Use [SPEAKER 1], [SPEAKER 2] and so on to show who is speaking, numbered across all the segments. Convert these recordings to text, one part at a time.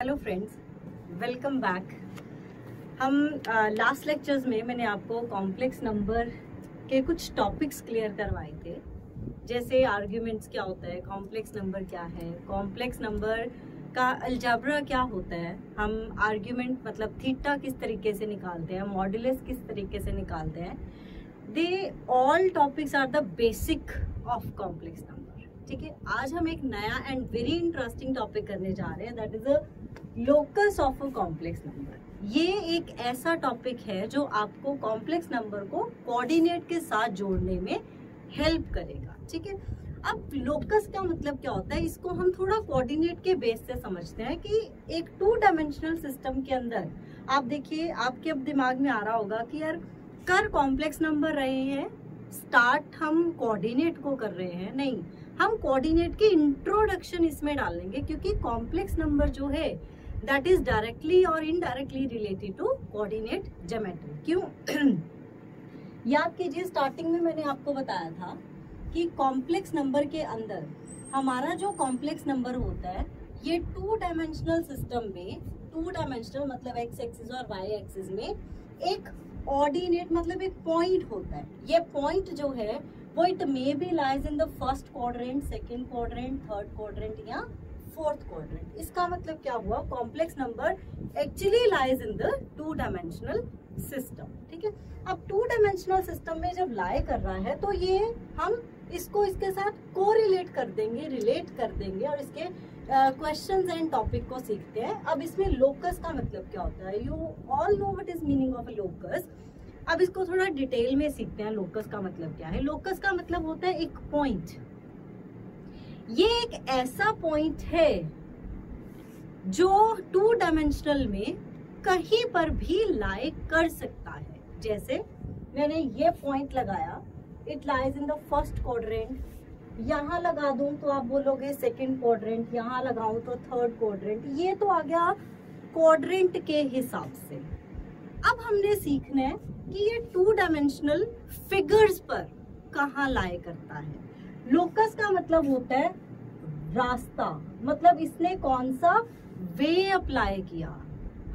[SPEAKER 1] Hello friends, welcome back. हम last lectures में मैंने आपको कॉम्प्लेक्स नंबर के कुछ टॉपिक्स क्लियर करवाए थे, जैसे आर्ग्यूमेंट्स क्या होता है, कॉम्प्लेक्स नंबर क्या है, कॉम्प्लेक्स नंबर का अलजेब्रा क्या होता है, हम आर्ग्यूमेंट मतलब थीटा किस तरीके से निकालते हैं, मॉड्यूलस किस तरीके से निकालते हैं। They all topics are the basic of complex number. ठीक है, आज हम एक नया एंड वेरी इंटरेस्टिंग टॉपिक करने जा रहे हैं, that is a locus of a complex number. ये एक ऐसा टॉपिक है जो आपको कॉम्प्लेक्स नंबर को कोऑर्डिनेट के साथ जोड़ने में हेल्प करेगा। ठीक है, अब लोकस का मतलब क्या होता है, इसको हम थोड़ा कोऑर्डिनेट के बेस से समझते हैं कि एक 2 डायमेंशनल सिस्टम के अंदर आप देखिए, आपके अब दिमाग में आ रहा होगा कि यार कर कॉम्प्लेक्स नंबर रहे हैं, स्टार्ट हम कोऑर्डिनेट को कर रहे हैं। नहीं, हम कोऑर्डिनेट की इंट्रोडक्शन इसमें डालेंगे, क्योंकि कॉम्प्लेक्स नंबर जो है दैट इज डायरेक्टली और indirectly related to coordinate geometry. क्यों? याद कीजिए, स्टार्टिंग में मैंने आपको बताया था कि कॉम्प्लेक्स नंबर के अंदर हमारा जो कॉम्प्लेक्स नंबर होता है, ये 2 डायमेंशनल सिस्टम में, 2 डायमेंशनल मतलब एक्स एक्सिस और वाई एक्सिस में एक ऑर्डिनेट मतलब एक पॉइंट होता है। ये पॉइंट जो है वो it may be lies in the first quadrant, second quadrant, third quadrant या फोर्थ क्वाड्रेंट। इसका मतलब क्या हुआ, complex number actually lies in the 2 dimensional system. ठीक है, अब 2 डायमेंशनल सिस्टम में जब लाई कर रहा है तो ये हम इसको इसके साथ कोरिलेट कर देंगे, रिलेट कर देंगे और इसके क्वेश्चंस एंड टॉपिक को सीखते हैं। अब इसमें लोकस का मतलब क्या होता है, you all know what is meaning of a locus. अब इसको थोड़ा डिटेल में सीखते हैं, लोकस का मतलब क्या है। लोकस का मतलब होता है एक पॉइंट। ये एक ऐसा पॉइंट है जो 2 डायमेंशनल में कहीं पर भी लाई कर सकता है। जैसे मैंने ये पॉइंट लगाया, it lies in the first quadrant, यहाँ लगा दूं तो आप बोलोगे सेकंड क्वाड्रेंट, यहाँ लगाऊं तो थर्ड क्वाड्रेंट। ये तो आ गया क्वाड्रेंट के हिसाब से। अब हमने सीखना है कि ये 2 डायमेंशनल फिगर्स पर कहाँ लाई करता है। लोकस का मतलब होता है रास्ता, मतलब इसने कौन सा वे अप्लाई किया,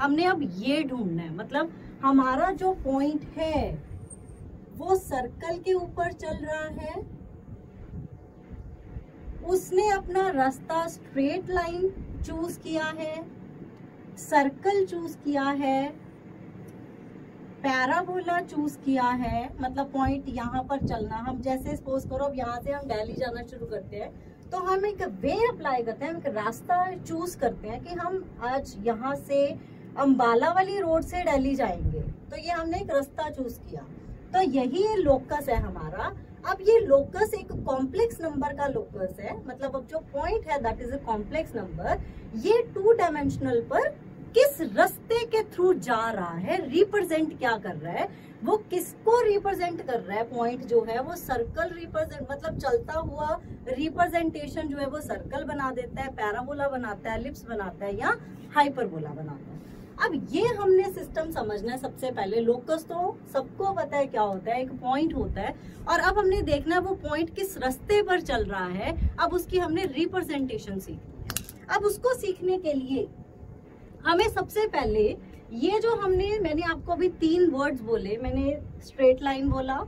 [SPEAKER 1] हमने अब ये ढूंढना है। मतलब हमारा जो पॉइंट है वो सर्कल के ऊपर चल रहा है, उसने अपना रास्ता स्ट्रेट लाइन चूज किया है, सर्कल चूज किया है, पैराबोला चूज किया है, मतलब पॉइंट यहाँ पर चलना। हम जैसे सपोज करो अब यहाँ से हम दिल्ली जाना शुरू करते हैं तो हम एक वे अप्लाई करते हैं, हम एक रास्ता चूज करते हैं कि हम आज यहाँ से अंबाला वाली रोड से दिल्ली जाएंगे, तो ये हमने एक रास्ता चूज किया। तो यही लोकस है हमारा। अब ये लोकस एक कॉम्प्लेक्स नंबर का लोकस है, मतलब अब जो पॉइंट है that is a complex number. ये 2 डायमेंशनल पर किस रास्ते के थ्रू जा रहा है, रिप्रेजेंट क्या कर रहा है, वो किसको रिप्रेजेंट कर रहा है। पॉइंट जो है वो सर्कल रिप्रेजेंट, मतलब चलता हुआ रिप्रेजेंटेशन जो है वो सर्कल बना देता है, पैराबोला बनाता है, एलिप्स बनाता है या हाइपरबोला बनाता है। अब ये हमने सिस्टम समझना है सबसे पहले। लोकस तो सबको पता है क्या होता है, एक पॉइंट होता है, और अब हमने देखना है वो पॉइंट किस रास्ते पर चल रहा है। अब उसकी हमने रिप्रेजेंटेशन सीखनी है। अब उसको सीखने के लिए हमें सबसे पहले ये जो मैंने आपको अभी 3 वर्ड्स बोले, मैंने स्ट्रेट लाइन बोला,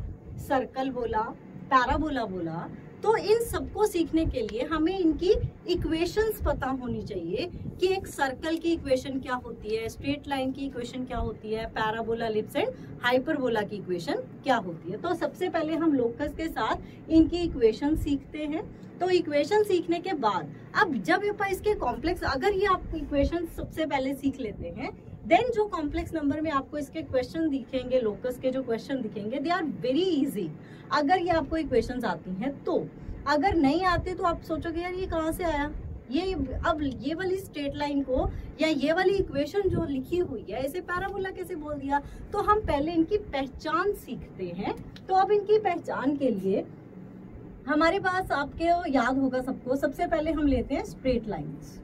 [SPEAKER 1] सर्कल बोला, पैराबोला बोला, तो इन सबको सीखने के लिए हमें इनकी इक्वेशंस पता होनी चाहिए कि एक सर्कल की इक्वेशन क्या होती है, स्ट्रेट लाइन की इक्वेशन क्या होती है, पैराबोला, एलिप्स एंड हाइपरबोला की इक्वेशन क्या होती है। तो सबसे पहले हम लोकस के साथ इनकी इक्वेशन सीखते हैं। तो इक्वेशन सीखने के बाद अब जब इसके कॉम्प्लेक्स, अगर ये आप इक्वेशन सबसे पहले सीख लेते हैं, देन जो कॉम्प्लेक्स नंबर में आपको इसके क्वेश्चन दिखेंगे, लोकस के जो क्वेश्चन दिखेंगे, दे आर वेरी इजी अगर ये आपको इक्वेशंस आती हैं तो। अगर नहीं आते तो आप सोचोगे यार ये कहाँ से आया, ये अब ये वाली स्ट्रेट लाइन को या ये वाली इक्वेशन जो लिखी हुई है इसे पैराबोला कैसे बोल दिया। तो हम पहले इनकी पहचान सीखते हैं। तो अब इनकी पहचान के लिए हमारे पास, आपके याद होगा सबको, सबसे पहले हम लेते हैं स्ट्रेट लाइन्स।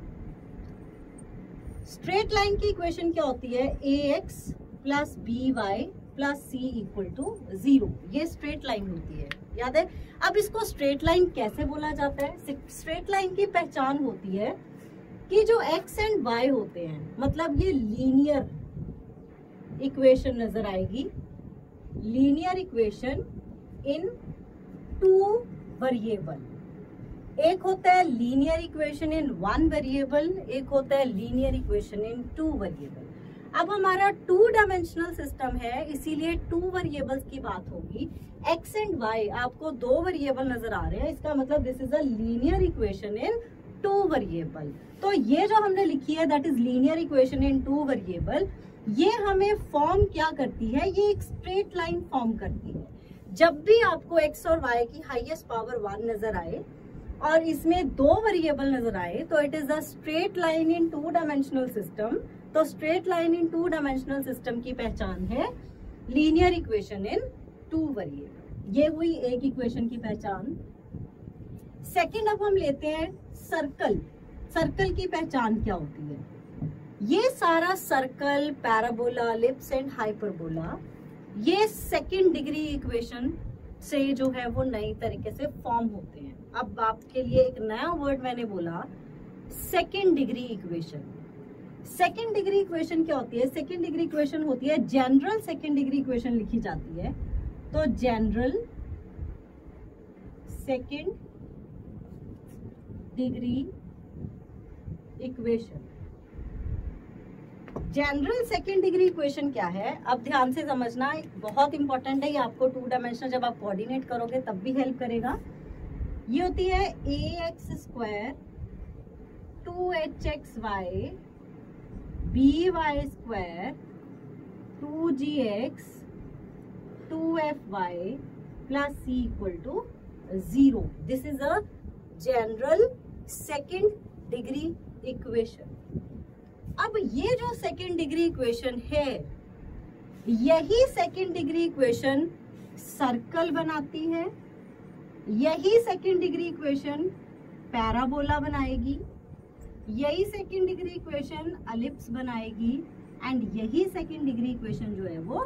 [SPEAKER 1] स्ट्रेट लाइन की इक्वेशन क्या होती है, ax plus by plus c equal to 0। ये स्ट्रेट लाइन होती है, याद है। अब इसको स्ट्रेट लाइन कैसे बोला जाता है, स्ट्रेट लाइन की पहचान होती है कि जो x एंड y होते हैं, मतलब ये लीनियर इक्वेशन नजर आएगी, linear equation in two variable. एक होता है linear equation in one variable, एक होता है linear equation in two variable. अब हमारा टू डायमेंशनल सिस्टम है, इसीलिए टू वेरिएबल्स की बात होगी। x एंड y आपको दो वेरिएबल नजर आ रहे हैं, इसका मतलब this is a linear equation in two variable. तो ये जो हमने लिखी है that is linear equation in two variable, ये हमें फॉर्म क्या करती है, ये एक स्ट्रेट लाइन फॉर्म करती है। जब भी आपको x और y की हाईएस्ट पावर 1 नजर आए और इसमें दो वेरिएबल नजर आए, तो it is a straight line in two dimensional system. तो straight line in two dimensional system की पहचान है linear equation in two variable. ये हुई एक इक्वेशन की पहचान। सेकंड अब हम लेते हैं सर्कल। सर्कल की पहचान क्या होती है? ये सारा circle, parabola, ellipse and hyperbola, ये सेकंड डिग्री इक्वेशन से जो है वो नई तरीके से फॉर्म होते हैं। अब आपके लिए एक नया वर्ड मैंने बोला, second degree equation. Second degree equation क्या होती है? सेकंड डिग्री इक्वेशन होती है, जनरल सेकंड डिग्री इक्वेशन लिखी जाती है। तो general second degree equation, general second degree equation क्या है? अब ध्यान से समझना, बहुत इंपॉर्टेंट है ये, आपको टू डायमेंशनल जब आप कोऑर्डिनेट करोगे तब भी हेल्प करेगा। ये होती है ax² 2hxy by² 2gx 2fy plus c equal to 0. This is a general second degree equation. अब ये जो सेकेंड डिग्री इक्वेशन है, यही सेकेंड डिग्री इक्वेशन सर्कल बनाती है, यही सेकेंड डिग्री इक्वेशन पैराबोला बनाएगी, यही सेकेंड डिग्री इक्वेशन एलिप्स बनाएगी, एंड यही सेकेंड डिग्री इक्वेशन जो है वो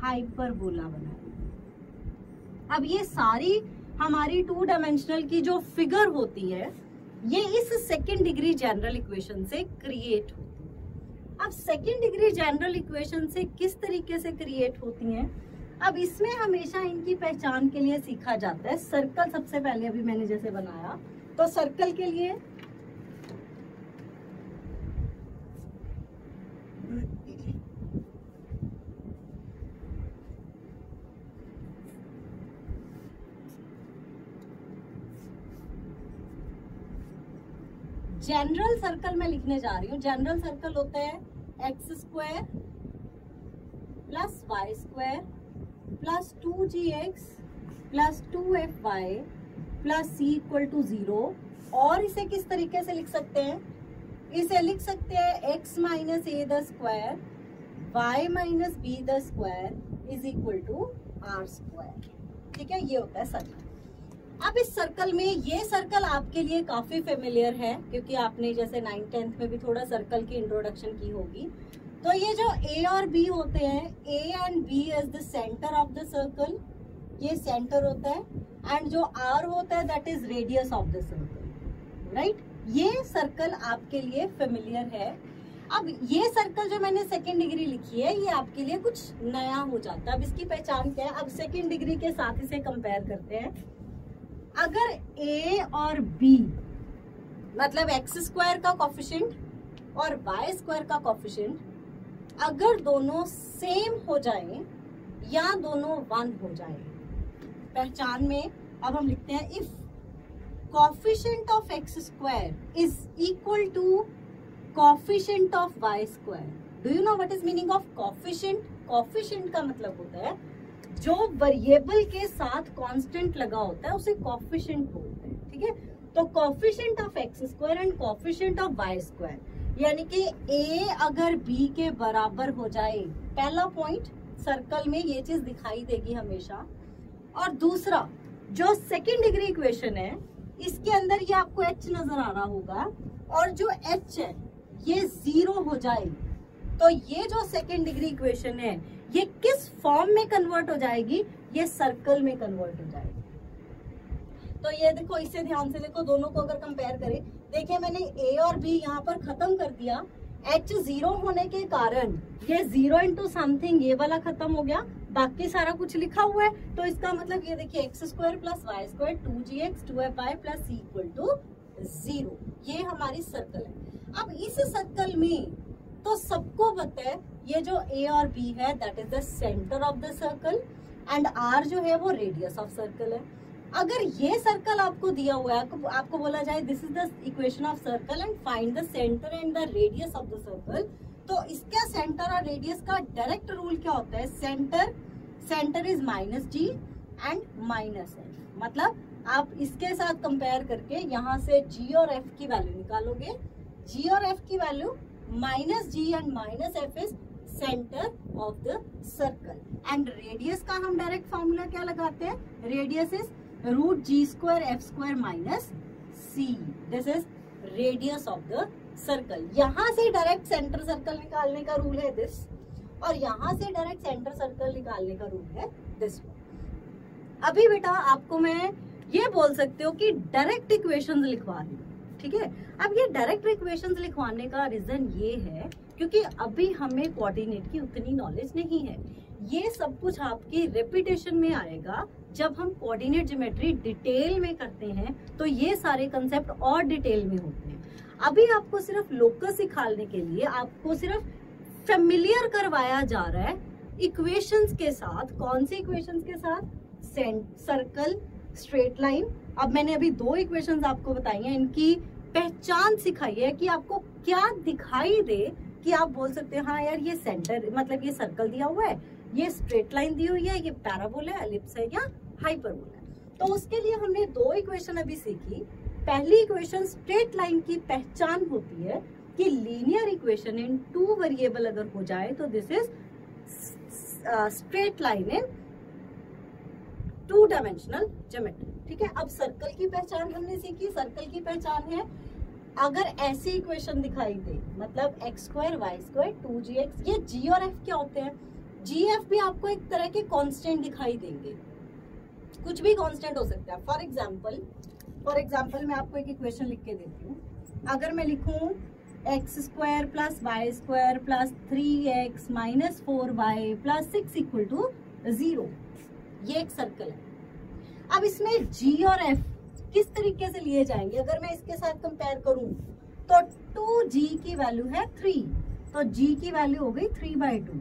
[SPEAKER 1] हाइपरबोला बनाएगी। अब ये सारी हमारी टू डायमेंशनल की जो फिगर होती है, ये इस सेकेंड डिग्री जनरल इक्वेशन से क्रिएट होती है। अब सेकेंड डिग्री जनरल इक्वेशन से किस तरीके से क्रिएट होती हैं? अब इसमें हमेशा इनकी पहचान के लिए सीखा जाता है। सर्कल सबसे पहले अभी मैंने जैसे बनाया, तो सर्कल के लिए जनरल सर्कल में लिखने जा रही हूँ। जनरल सर्कल होता है x² plus y² plus 2gx plus 2fy plus c equal to 0। और इसे किस तरीके से लिख सकते हैं? इसे लिख सकते हैं x minus a the square y minus b the square is equal to r square. ठीक है, ये होता है सर्कल। अब इस सर्कल में, ये सर्कल आपके लिए काफी फेमिलियर है क्योंकि आपने जैसे 9th-10th में भी थोड़ा सर्कल की इंट्रोडक्शन की होगी। तो ये जो a और b होते हैं, a and b is the centre of the circle, ये सेंटर होता है, एंड जो r होता है that is radius of the circle, right. ये सर्कल आपके लिए फेमिलियर है। अब ये सर्कल जो मैंने सेकेंड डिग्री लिखी है, ये आपके लिए कुछ नया हो जाता है। अब इसकी पहचान क्या है? अब सेकेंड डिग्री के साथ इसे कंपेयर करते हैं। अगर a और b मतलब x² का कोफिशिएंट और y² का कोफिशिएंट अगर दोनों सेम हो जाएं या दोनों 1 हो जाएं, पहचान में अब हम लिखते हैं if coefficient of x² is equal to coefficient of y²। Do you know what is meaning of coefficient? Coefficient का मतलब होता है जो वेरिएबल के साथ कांस्टेंट लगा होता है उसे कोफिशिएंट बोलते हैं। ठीक है, तो coefficient of x² and coefficient of y², यानी कि a अगर b के बराबर हो जाए, पहला पॉइंट सर्कल में ये चीज दिखाई देगी हमेशा। और दूसरा जो सेकेंड डिग्री इक्वेशन है, इसके अंदर ये आपको h नजर आ रहा होगा, और जो h है ये 0 हो जाए, तो ये जो सेकेंड डिग्री इक्वेशन है ये किस फॉर्म में कन्वर्ट हो जाएगी? ये सर्कल में कन्वर्ट हो जाएगी। तो ये देखो, इससे ध्यान से देखो, दोनों को अगर कंपेयर करें, देखिए मैंने ए और बी यहाँ पर खत्म कर दिया। एच 0 होने के कारण ये 0 इंटू समथिंग ये वाला खत्म हो गया, बाकी सारा कुछ लिखा हुआ है। तो इसका मतलब ये देखिए x square plus Y square 2gx 2fy plus c equal to 0, ये हमारी सर्कल है। अब इस सर्कल में तो सबको पता है ये जो ए और बी है that is the centre of the circle and r जो है वो रेडियस ऑफ सर्कल है। अगर ये सर्कल आपको दिया हुआ है, आपको बोला जाए this is the equation of circle and find the centre and the radius of the circle, तो इसका सेंटर और रेडियस का डायरेक्ट रूल क्या होता है? Centre is minus g and minus f. मतलब आप इसके साथ कंपेयर करके यहाँ से जी और एफ की वैल्यू निकालोगे। जी और एफ की value minus g and minus f is centre of the circle and radius का हम डायरेक्ट फॉर्मूला क्या लगाते हैं? Radius is root ji square f square minus c, this is radius of the circle. यहाँ से direct centre circle निकालने का rule है दिस, और यहाँ से डायरेक्ट सेंटर सर्कल निकालने का रूल है दिस। अभी बेटा आपको मैं ये बोल सकते हो कि डायरेक्ट इक्वेशंस लिखवा रही हूँ, ठीक है। अब ये डायरेक्ट इक्वेशंस लिखवाने का रीजन ये है क्योंकि अभी हमें कोऑर्डिनेट की उतनी नॉलेज नहीं है। ये सब कुछ आपकी रेपिटेशन में आएगा जब हम कोऑर्डिनेट ज्योमेट्री डिटेल में करते हैं, तो ये सारे कंसेप्ट और डिटेल में होते हैं। अभी आपको सिर्फ लोकस सिखाने के लिए आपको सिर्फ फेमिलियर करवाया जा रहा है इक्वेशंस के साथ। कौन सी इक्वेशंस के साथ? Circle, straight line. अब मैंने अभी 2 इक्वेशंस आपको बताई हैं, इनकी पहचान सिखाई है कि आपको क्या दिखाई दे कि आप बोल सकते हैं हाँ यार ये सेंटर, मतलब ये सर्कल दिया हुआ है, ये स्ट्रेट लाइन दी हुई है, ये पैराबोला है, एलिप्स है या हाइपरबोला है। तो उसके लिए हमने 2 इक्वेशन अभी सीखी। पहली इक्वेशन स्ट्रेट लाइन की पहचान होती है कि लीनियर इक्वेशन इन 2 वेरिएबल अगर हो जाए तो this is straight line in 2 dimensional geometry, ठीक है। अब सर्कल की पहचान हमने सीखी। सर्कल की पहचान है अगर ऐसी इक्वेशन दिखाई दे, मतलब x square y square 2gx, ये जी और एफ क्या होते हैं? जी एफ भी आपको एक तरह के कांस्टेंट दिखाई देंगे, कुछ भी कांस्टेंट हो सकता है। फॉर एग्जाम्पल मैं आपको एक इक्वेशन लिख के देती हूँ। अगर मैं लिखूं x square plus Y square plus 3x minus 4y plus 6 equal to 0, ये एक सर्कल है। अब इसमें जी और एफ किस तरीके से लिए जाएंगे? अगर मैं इसके साथ कंपेयर करूं तो 2g की वैल्यू है 3, तो g की वैल्यू हो गई 3/2,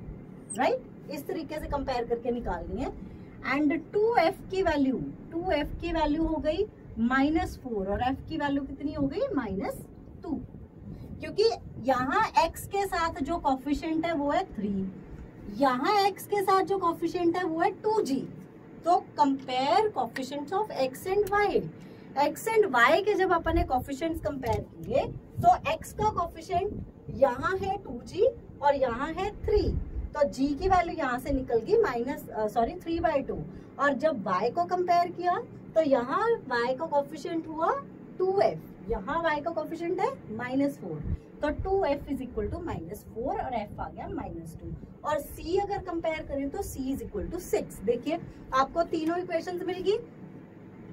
[SPEAKER 1] राइट? इस तरीके से कंपेयर करके निकालनी है। एंड 2f की वैल्यू हो गई -4 और f की वैल्यू कितनी हो गई? -2, क्योंकि यहाँ x के साथ जो कोफिशिएंट है वो है 3, यहाँ x के साथ जो कोफिशिएंट है वो है 2g। तो compare coefficients of x and y। x and y के जब अपन ने कोफिशिएंट्स कंपेयर किए तो x का कोफिशिएंट यहाँ है 2g और यहाँ है 3, तो g की वैल्यू यहाँ से निकल गई 3/2। और जब y को कंपेयर किया तो यहाँ y का कोफिशिएंट हुआ 2f, यहाँ y का कोफिशिएंट है -4, तो 2f इज इक्वल टू -4 और f आ गया -2। और c अगर कंपेयर करें तो c इज इक्वल टू 6। देखिए आपको तीनों इक्वेशंस मिल गई,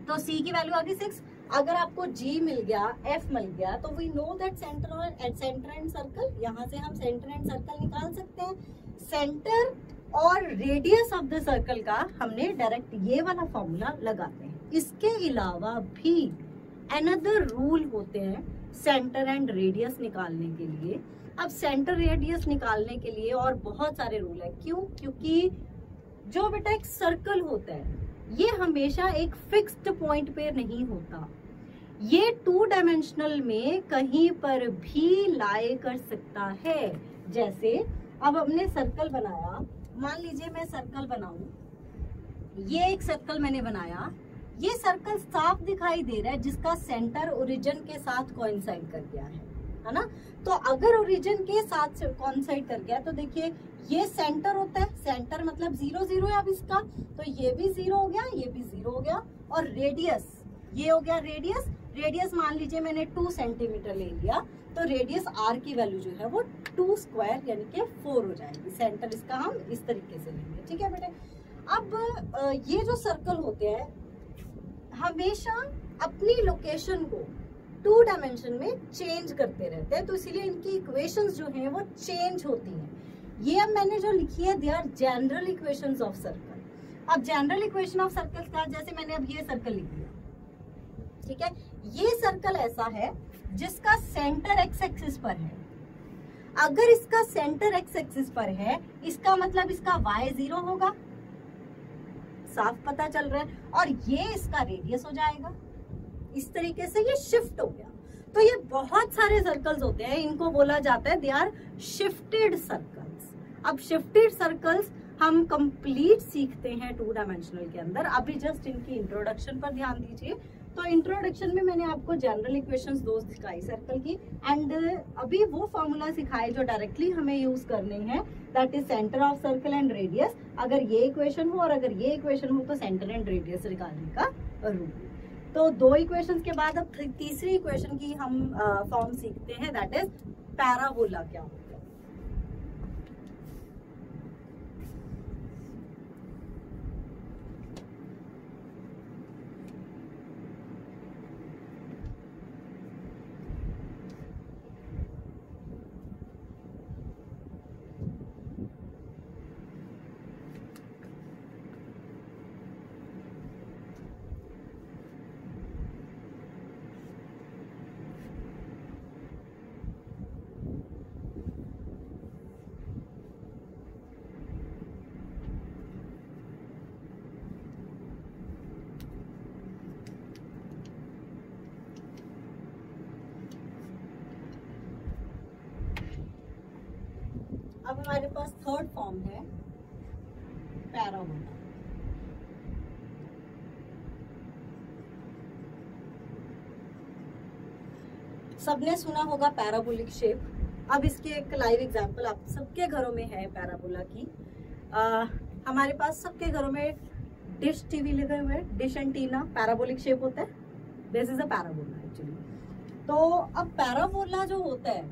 [SPEAKER 1] तो c की वैल्यू आ गई 6। अगर आपको g मिल गया, f मिल गया, तो we know that centre and circle, यहाँ से हम सेंटर एंड सर्कल निकाल सकते हैं। सेंटर और रेडियस ऑफ द सर्कल का हमने डायरेक्ट ये वाला फॉर्मूला लगाते हैं। इसके अलावा भी अनदर रूल होते हैं सेंटर एंड रेडियस निकालने के लिए। अब सेंटर रेडियस निकालने के लिए और बहुत सारे रूल है। क्यों? क्योंकि जो बेटा एक सर्कल होता है ये हमेशा एक फिक्स्ड पॉइंट पे नहीं होता, ये 2 डायमेंशनल में कहीं पर भी लाई कर सकता है। जैसे अब हमने सर्कल बनाया, मान लीजिए मैं सर्कल बनाऊं, ये एक सर्कल मैंने बनाया, ये सर्कल साफ दिखाई दे रहा है जिसका सेंटर ओरिजिन के साथ कोइंसाइड कर गया है ना। तो अगर ओरिजिन के साथ कोइंसाइड कर गया तो देखिए ये सेंटर होता है, सेंटर मतलब 0 0 है। अब इसका तो ये भी 0 हो गया, ये भी 0 हो गया। और रेडियस, ये हो गया रेडियस मान लीजिए मैंने 2 सेंटीमीटर ले लिया, तो रेडियस r की वैल्यू जो है वो 2 स्क्वायर यानी कि 4 हो जाएगी। सेंटर इसका हम इस तरीके से लेंगे, ठीक है बेटे। अब ये जो सर्कल होते हैं हम हमेशा अपनी लोकेशन को 2 डायमेंशन में चेंज करते रहते हैं, तो इसीलिए इनकी इक्वेशंस जो हैं वो चेंज होती हैं। ये अब मैंने जो लिखी है they are general equations of circle. अब जनरल इक्वेशन ऑफ सर्कल का, जैसे मैंने अब ये सर्कल लिख दिया, ठीक है, ये सर्कल ऐसा है जिसका सेंटर एक्स एक्सिस पर है। अगर इसका सेंटर एक्स एक्सिस पर है, इसका मतलब इसका y 0 होगा, साफ पता चल रहा है, और ये इसका रेडियस हो जाएगा। इस तरीके से ये शिफ्ट हो गया। तो ये बहुत सारे सर्कल्स होते हैं, इनको बोला जाता है दे आर शिफ्टेड सर्कल्स। अब शिफ्टेड सर्कल्स हम कंप्लीट सीखते हैं 2 डायमेंशनल के अंदर। अभी जस्ट इनकी इंट्रोडक्शन पर ध्यान दीजिए। तो इंट्रोडक्शन में मैंने आपको जनरल इक्वेशंस 2 सिखाई सर्कल की, एंड अभी वो फॉर्मूला सिखाए जो डायरेक्टली हमें यूज करने हैं, that is centre of circle and radius. अगर ये इक्वेशन हो और अगर ये इक्वेशन हो तो सेंटर एंड रेडियस निकालने का रूल। तो 2 इक्वेशंस के बाद अब तीसरी इक्वेशन की हम फॉर्म सीखते हैं, दैट इज पैराबोला क्या होता है। अब हमारे पास थर्ड फॉर्म है पैराबोला। सबने सुना होगा पैराबोलिक शेप। अब इसके एक लाइव एग्जांपल आप सबके घरों में है पैराबोला की। हमारे पास सबके घरों में डिश टीवी लगे हुए हैं, डिश एंटीना, पैराबोलिक शेप होता है। This is a parabola actually. तो अब पैराबोला जो होता है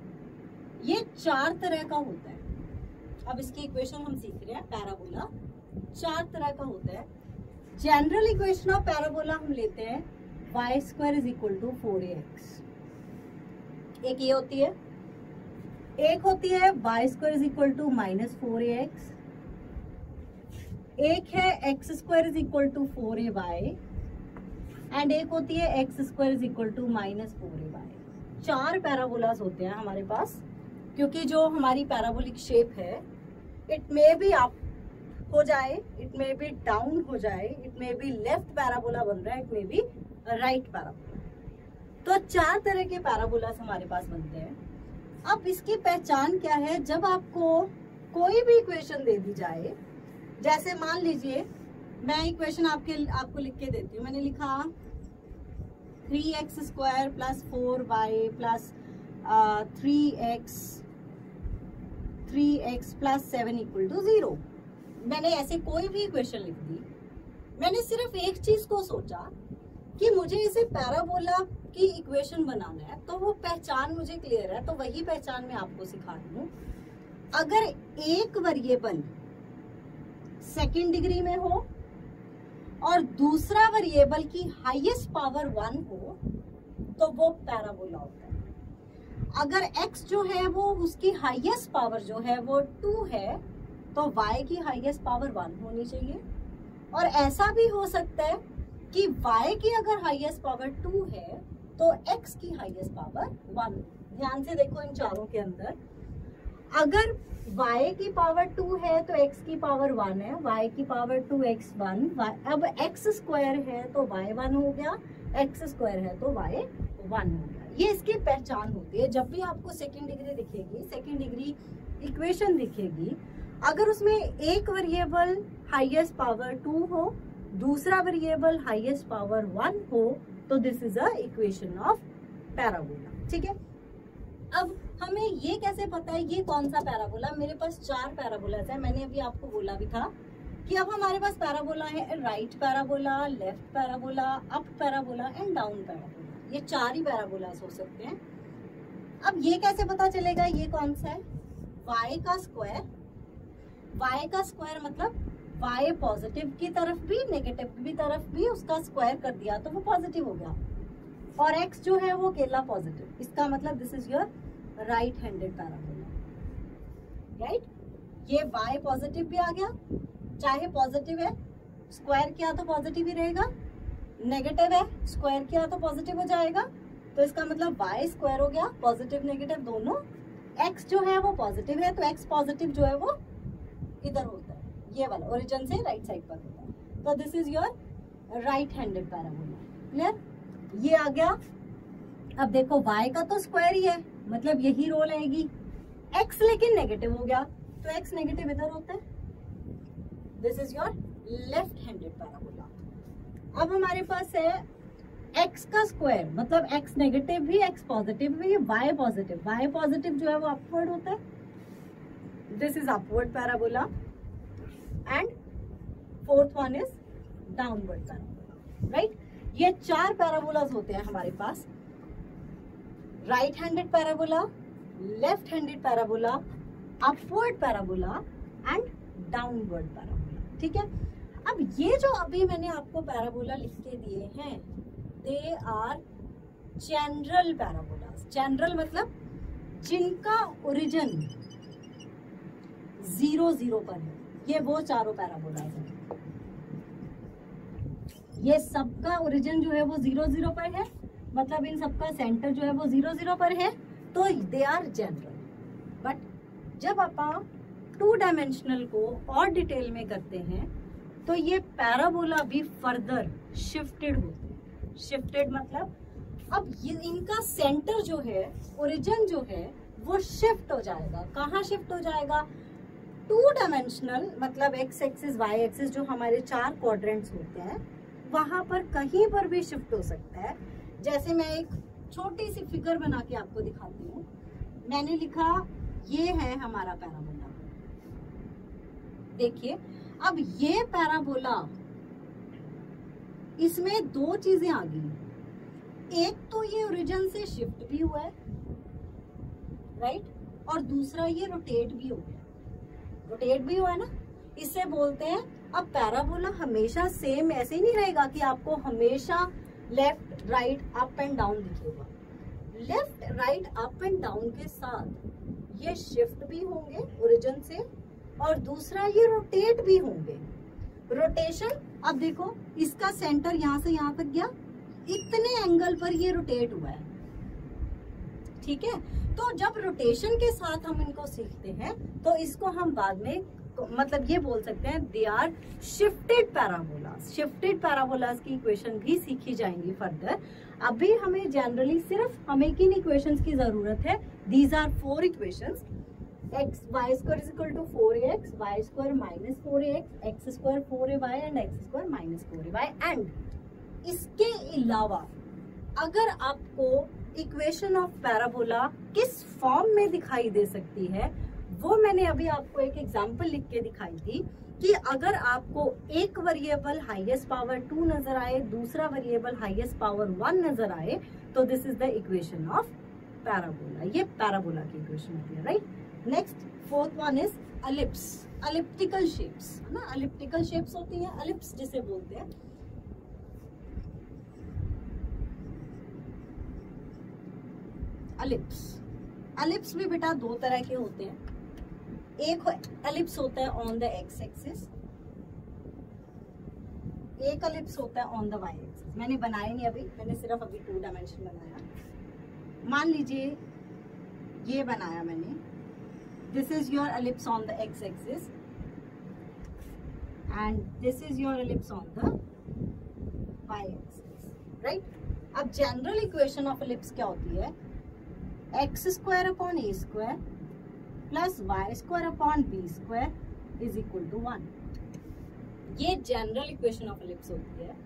[SPEAKER 1] ये 4 तरह का होता है। अब इसकी इक्वेशन हम सीख रहे हैं। पैराबोला 4 तरह का होता है। जनरल इक्वेशन ऑफ पैराबोला हम लेते हैं y² = 4ax। एक ये होती है, एक होती है y² = -4ax, एक है x² = 4ay, एंड एक होती है x² = -4ay। 4 पैराबोलास होते हैं हमारे पास, क्योंकि जो हमारी पैराबोलिक शेप है इट मे बी अप हो जाए, इट मे बी डाउन हो जाए, it may be left parabola बन रहा है, it may be right parabola. तो 4 तरह के पैराबोलास हमारे पास बनते हैं। अब इसकी पहचान क्या है? जब आपको कोई भी इक्वेशन दे दी जाए, जैसे मान लीजिए मैं इक्वेशन आपको लिख के देती हूँ। मैंने लिखा 3x² + 4y + 3x + 7 = 0। मैंने ऐसे कोई भी इक्वेशन लिख दी। मैंने सिर्फ एक चीज को सोचा कि मुझे इसे पैराबोला की इक्वेशन बनाना है, तो वो पहचान मुझे क्लियर है, तो वही पहचान मैं आपको सिखा रही हूँ। अगर एक वेरिएबल सेकंड डिग्री में हो और दूसरा वेरिएबल की हाईएस्ट पावर 1 हो तो वो पैराबोला होता है। अगर x जो है वो उसकी हाईएस्ट पावर जो है वो 2 है तो y की हाईएस्ट पावर 1 होनी चाहिए। और ऐसा भी हो सकता है कि y की अगर हाईएस्ट पावर 2 है तो x की हाईएस्ट पावर 1। ध्यान से देखो इन चारों के अंदर, अगर y की पावर 2 है तो x की पावर 1 है, y की पावर 2 x 1, अब x² है तो y 1 हो गया, x² है तो y 1 हो गया। ये इसकी पहचान होती है। जब भी आपको सेकंड डिग्री दिखेगी, सेकंड डिग्री इक्वेशन दिखेगी, अगर उसमें एक वेरिएबल हाईएस्ट पावर 2 हो, दूसरा वेरिएबल हाईएस्ट पावर 1 हो, तो this is a equation of parabola. ठीक है। अब हमें ये कैसे पता है ये कौन सा पैराबोला? मेरे पास 4 पैराबोलास है। मैंने अभी आपको बोला भी था कि अब हमारे पास पैराबोला है right parabola, left parabola, up parabola and down parabola. ये 4 ही पैराबोलास हो सकते हैं। अब ये कैसे पता चलेगा ये कौन सा है? y का स्क्वायर मतलब y पॉजिटिव की तरफ भी नेगेटिव की तरफ भी उसका स्क्वायर कर दिया तो वो पॉजिटिव हो गया, और x जो है वो अकेला पॉजिटिव। इसका मतलब this is your right handed parabola, right. ये y पॉजिटिव भी आ गया, चाहे पॉजिटिव है स्क्वायर किया तो पॉजिटिव ही रहेगा, नेगेटिव है स्क्वायर किया तो पॉजिटिव हो जाएगा, तो इसका मतलब y स्क्वायर हो गया, पॉजिटिव नेगेटिव दोनों। x जो है वो पॉजिटिव है तो x पॉजिटिव जो है वो इधर होता है, ये वाला ओरिजिन से राइट साइड पर होता है, तो this is your right handed parabola. Clear? ये आ गया। अब देखो y का तो स्क्वायर ही है, मतलब यही रोल आएगी, x लेकिन नेगेटिव हो गया तो x नेगेटिव इधर होता है, this is your left handed parabola. अब हमारे पास है x का स्क्वायर, मतलब x नेगेटिव भी x पॉजिटिव भी, y पॉजिटिव। y पॉजिटिव जो है वो अपवर्ड होता है, this is upward parabola, and fourth one is downward parabola, right. ये 4 पैराबोलास होते हैं हमारे पास, right handed parabola, left handed parabola, upward parabola and downward parabola, ठीक है। अब ये जो अभी मैंने आपको पैराबोला लिख के दिए हैं, they are general parabolas. General मतलब जिनका ओरिजिन 0 0 पर है, ये वो चारों पैराबोलास हैं। ये सबका ओरिजिन जो है वो 0 0 पर है, मतलब इन सबका सेंटर जो है वो 0 0 पर है, तो दे आर जनरल। बट जब आप 2 डायमेंशनल को और डिटेल में करते हैं तो ये पैराबोला भी फर्दर शिफ्टेड होते हैं। शिफ्टेड मतलब अब ये इनका सेंटर जो है, ओरिजिन जो है वो शिफ्ट हो जाएगा। कहाँ शिफ्ट हो जाएगा? 2 डायमेंशनल मतलब एक्स एक्सिस वाई एक्सिस जो हमारे 4 क्वाड्रेंट्स होते हैं वहां पर कहीं पर भी शिफ्ट हो सकता है। जैसे मैं एक छोटी सी फिगर बना के आपको दिखाती हूँ। मैंने लिखा ये है हमारा पैराबोला, देखिए। अब ये पैराबोला, इसमें 2 चीजें आ गई, एक तो ये ओरिजिन से शिफ्ट भी हुआ है, राइट, और दूसरा ये रोटेट भी हो गया। रोटेट भी हुआ है ना, इसे बोलते हैं। अब पैराबोला हमेशा सेम ऐसे ही नहीं रहेगा कि आपको हमेशा left right up and down दिखेगा। Left right up and down के साथ ये शिफ्ट भी होंगे ओरिजिन से, और दूसरा ये रोटेट भी होंगे। रोटेशन, अब देखो इसका सेंटर यहाँ से यहाँ तक गया, इतने एंगल पर ये रोटेट हुआ है, ठीक है। तो जब रोटेशन के साथ हम इनको सीखते हैं तो इसको हम बाद में मतलब ये बोल सकते हैं they are shifted parabolas. Shifted parabolas की इक्वेशन भी सीखी जाएंगी फर्दर। अभी हमें जनरली सिर्फ हमें किन इक्वेशंस की जरूरत है? These are 4 equations. x y square is equal to 4ax, y square minus 4ax, x square 4ay and x square minus 4ay। And इसके अलावा अगर आपको इक्वेशन ऑफ पैराबोला किस फॉर्म में दिखाई दे सकती है, वो मैंने अभी आपको एक एग्जांपल लिख के दिखाई थी कि अगर आपको एक वेरिएबल हाईएस्ट पावर 2 नजर आए, दूसरा वेरिएबल हाईएस्ट पावर 1 नजर आए, तो this is the equation of parabola. ये पैराबोला की इक्वेशन होती है, right. Next 4th one is ellipse. Elliptical shapes, है ना, एलिप्टिकल शेप्स होती हैं, एलिप्स जिसे बोलते हैं। एलिप्स, एलिप्स भी बेटा 2 तरह के होते हैं। एक एलिप्स होता है ऑन द एक्स एक्सिस, एक एलिप्स होता है ऑन द वाई एक्सिस। मैंने बनाया नहीं अभी, मैंने सिर्फ अभी 2 डायमेंशन बनाया। मान लीजिए ये बनाया मैंने, this is your ellipse on the x axis and this is your ellipse on the y axis, right. अब जनरल इक्वेशन ऑफ एलिप्स क्या होती है? X square upon a square plus Y square upon b square is equal to 1। ये general equation of ellipse होती है।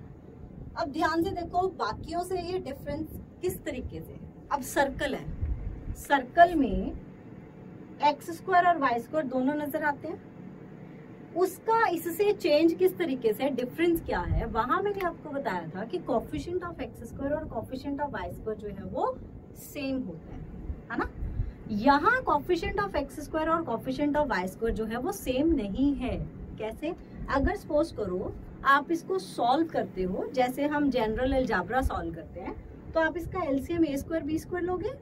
[SPEAKER 1] अब ध्यान से देखो बाकियों से ये डिफरेंस किस तरीके से। अब सर्कल है, सर्कल में एक्स स्क्वायर और वाई स्क्वायर दोनों नजर आते हैं। उसका इससे चेंज किस तरीके से, डिफरेंस क्या है? वहां मैंने आपको बताया था कि कोफिशिएंट ऑफ एक्स स्क्वायर और कोफिशिएंट ऑफ वाई स्क्वायर जो है वो सेम होता है ना। यहाँ कोफिशिएंट ऑफ एक्स स्क्वायर और कोफिशिएंट ऑफ वाई स्क्वायर जो है वो सेम नहीं है। कैसे? अगर सपोज करो आप इसको सॉल्व करते हो, जैसे हम जनरल अलजेब्रा सॉल्व करते हैं, तो आप इसका एलसीएम ए स्क्वायर बी स्क्वायर लोगे,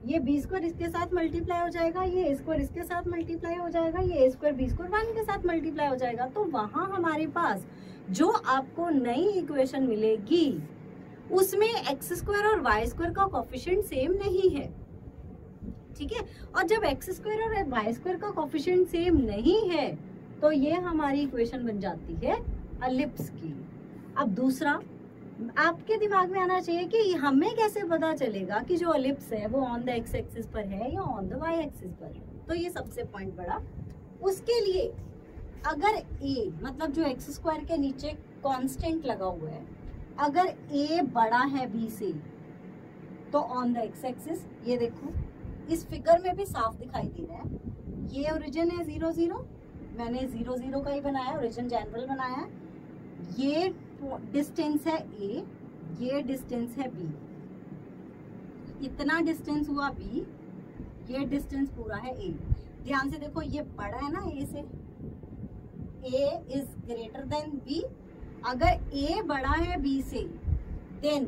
[SPEAKER 1] ये बी स्क्वायर इसके साथ मल्टीप्लाई हो जाएगा, ये ए स्क्वायर इसके साथ मल्टीप्लाई हो जाएगा, ये ए स्क्वायर बी स्क्वायर 1 के साथ मल्टीप्लाई हो जाएगा। तो वहां हमारे पास जो आपको नई इक्वेशन मिलेगी उसमें एक्स स्क्वायर और वाई स्क्वायर का कोफिशिएंट सेम नहीं है, ठीक है। और जब एक्स स्क्वायर और वाई स्क्वायर का कोफिशिएंट सेम नहीं है तो ये हमारी इक्वेशन बन जाती है एलिप्स की। अब दूसरा, आपके दिमाग में आना चाहिए कि हमें कैसे पता चलेगा कि जो एलिप्स है वो ऑन द एक्स एक्सिस पर है या ऑन द वाई एक्सिस पर है। तो ये सबसे पॉइंट बड़ा, उसके लिए अगर a मतलब जो एक्स स्क्वायर के नीचे कांस्टेंट लगा हुआ है, अगर a बड़ा है b से तो ऑन द एक्स एक्सिस, ये देखो इस फिगर में भी साफ दिखाई दे रहा है, ये ओरिजिन है 0 0, मैंने 0 0 का ही बनाया, ओरिजिन जनरल बनाया है, ये डिस्टेंस है a, ये डिस्टेंस है b, इतना डिस्टेंस हुआ b, ये डिस्टेंस पूरा है a। ध्यान से देखो ये बड़ा है ना a से, a is greater than b, अगर a बड़ा है b से देन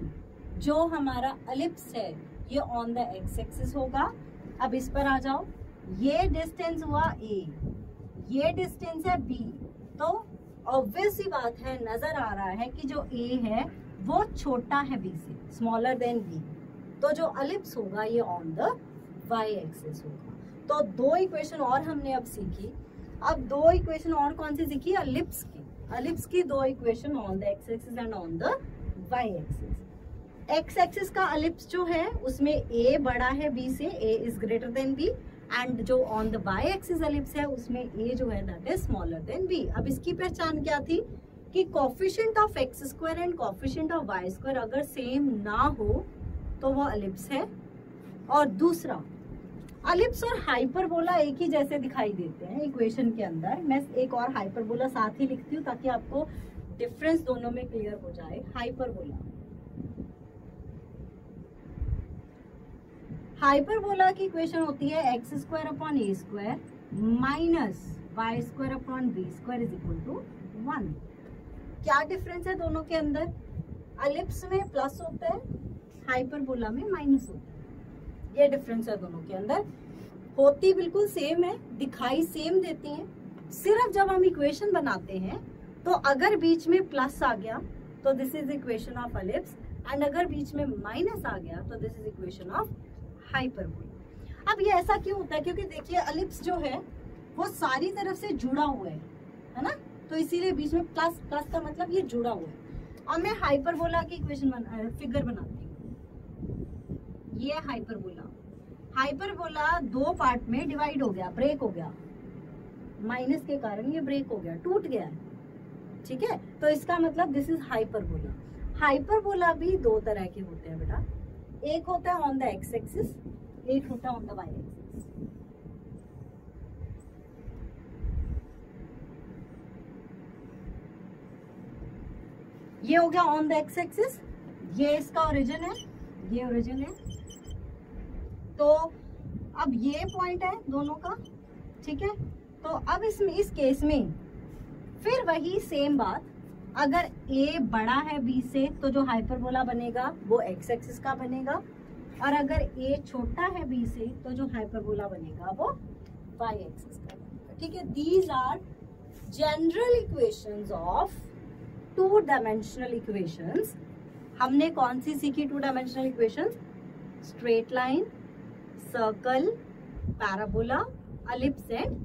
[SPEAKER 1] जो हमारा एलिप्स है ये ऑन द एक्स एक्सिस होगा। अब इस पर आ जाओ, ये डिस्टेंस हुआ a, ये डिस्टेंस है b, तो ऑब्वियस सी बात है, नजर आ रहा है कि जो a है वो छोटा है b से, स्मॉलर देन b, तो जो एलिप्स होगा ये ऑन द y एक्सिस होगा। तो दो इक्वेशन और हमने अब सीखी। अब दो इक्वेशन और कौन सी सीखी? एलिप्स की। एलिप्स की दो equation on the x axis and on the y axis. X axis का एलिप्स जो है उसमें a बड़ा है b से, a is greater than b, and जो on the y axis ellipse है उसमें a जो है that is smaller than b। अब इसकी पहचान क्या थी कि coefficient of X square and coefficient of y square अगर सेम ना हो तो वो एलिप्स है। और दूसरा, एलिप्स और हाइपरबोला एक ही जैसे दिखाई देते हैं इक्वेशन के अंदर। मैं एक और हाइपरबोला साथ ही लिखती हूँ ताकि आपको डिफरेंस दोनों में क्लियर हो जाए। हाइपरबोला की इक्वेशन होती है x square upon a square minus y square upon b square is equal to 1। क्या डिफरेंस है दोनों के अंदर? एलिप्स में प्लस होता है, हाइपरबोला में माइनस होता है। ये डिफरेंस है दोनों के अंदर। होती बिल्कुल सेम है, दिखाई सेम देती हैं, सिर्फ जब हम इक्वेशन बनाते हैं तो अगर बीच में प्लस आ गया तो this is equation of ellipse, and अगर बीच में माइनस आ गया तो this is equation of hyperbola. अब ये ऐसा क्यों होता है? क्योंकि देखिए एलिप्स जो है वो सारी तरफ से जुड़ा हुआ है ना, तो इसीलिए बीच में प्लस, प्लस का मतलब ये जुड़ा हुआ है। और मैं हाइपरबोला की इक्वेशन फिगर बनाती हूँ। ये हाइपरबोला, हाइपरबोला दो पार्ट में डिवाइड हो गया, ब्रेक हो गया, माइनस के कारण ये ब्रेक हो गया, टूट गया है, ठीक है। तो इसका मतलब दिस इज हाइपरबोला। हाइपरबोला भी दो तरह के होते हैं बेटा, एक होता है ऑन द एक्स एक्सिस, एक होता है ऑन द वाई एक्सिस। ये हो गया ऑन द एक्स एक्सिस, ये इसका ओरिजिन है, ये ओरिजिन है। तो अब ये पॉइंट है दोनों का, ठीक है। तो अब इसमें इस केस में फिर वही सेम बात, अगर a बड़ा है b से तो जो हाइपरबोला बनेगा वो x एक्सिस का बनेगा, और अगर a छोटा है b से तो जो हाइपरबोला बनेगा वो y एक्सिस का बनेगा, ठीक है। These are general equations of two dimensional equations. हमने कौन सी सीखी two dimensional equations? Straight line, circle, parabola, ellipse and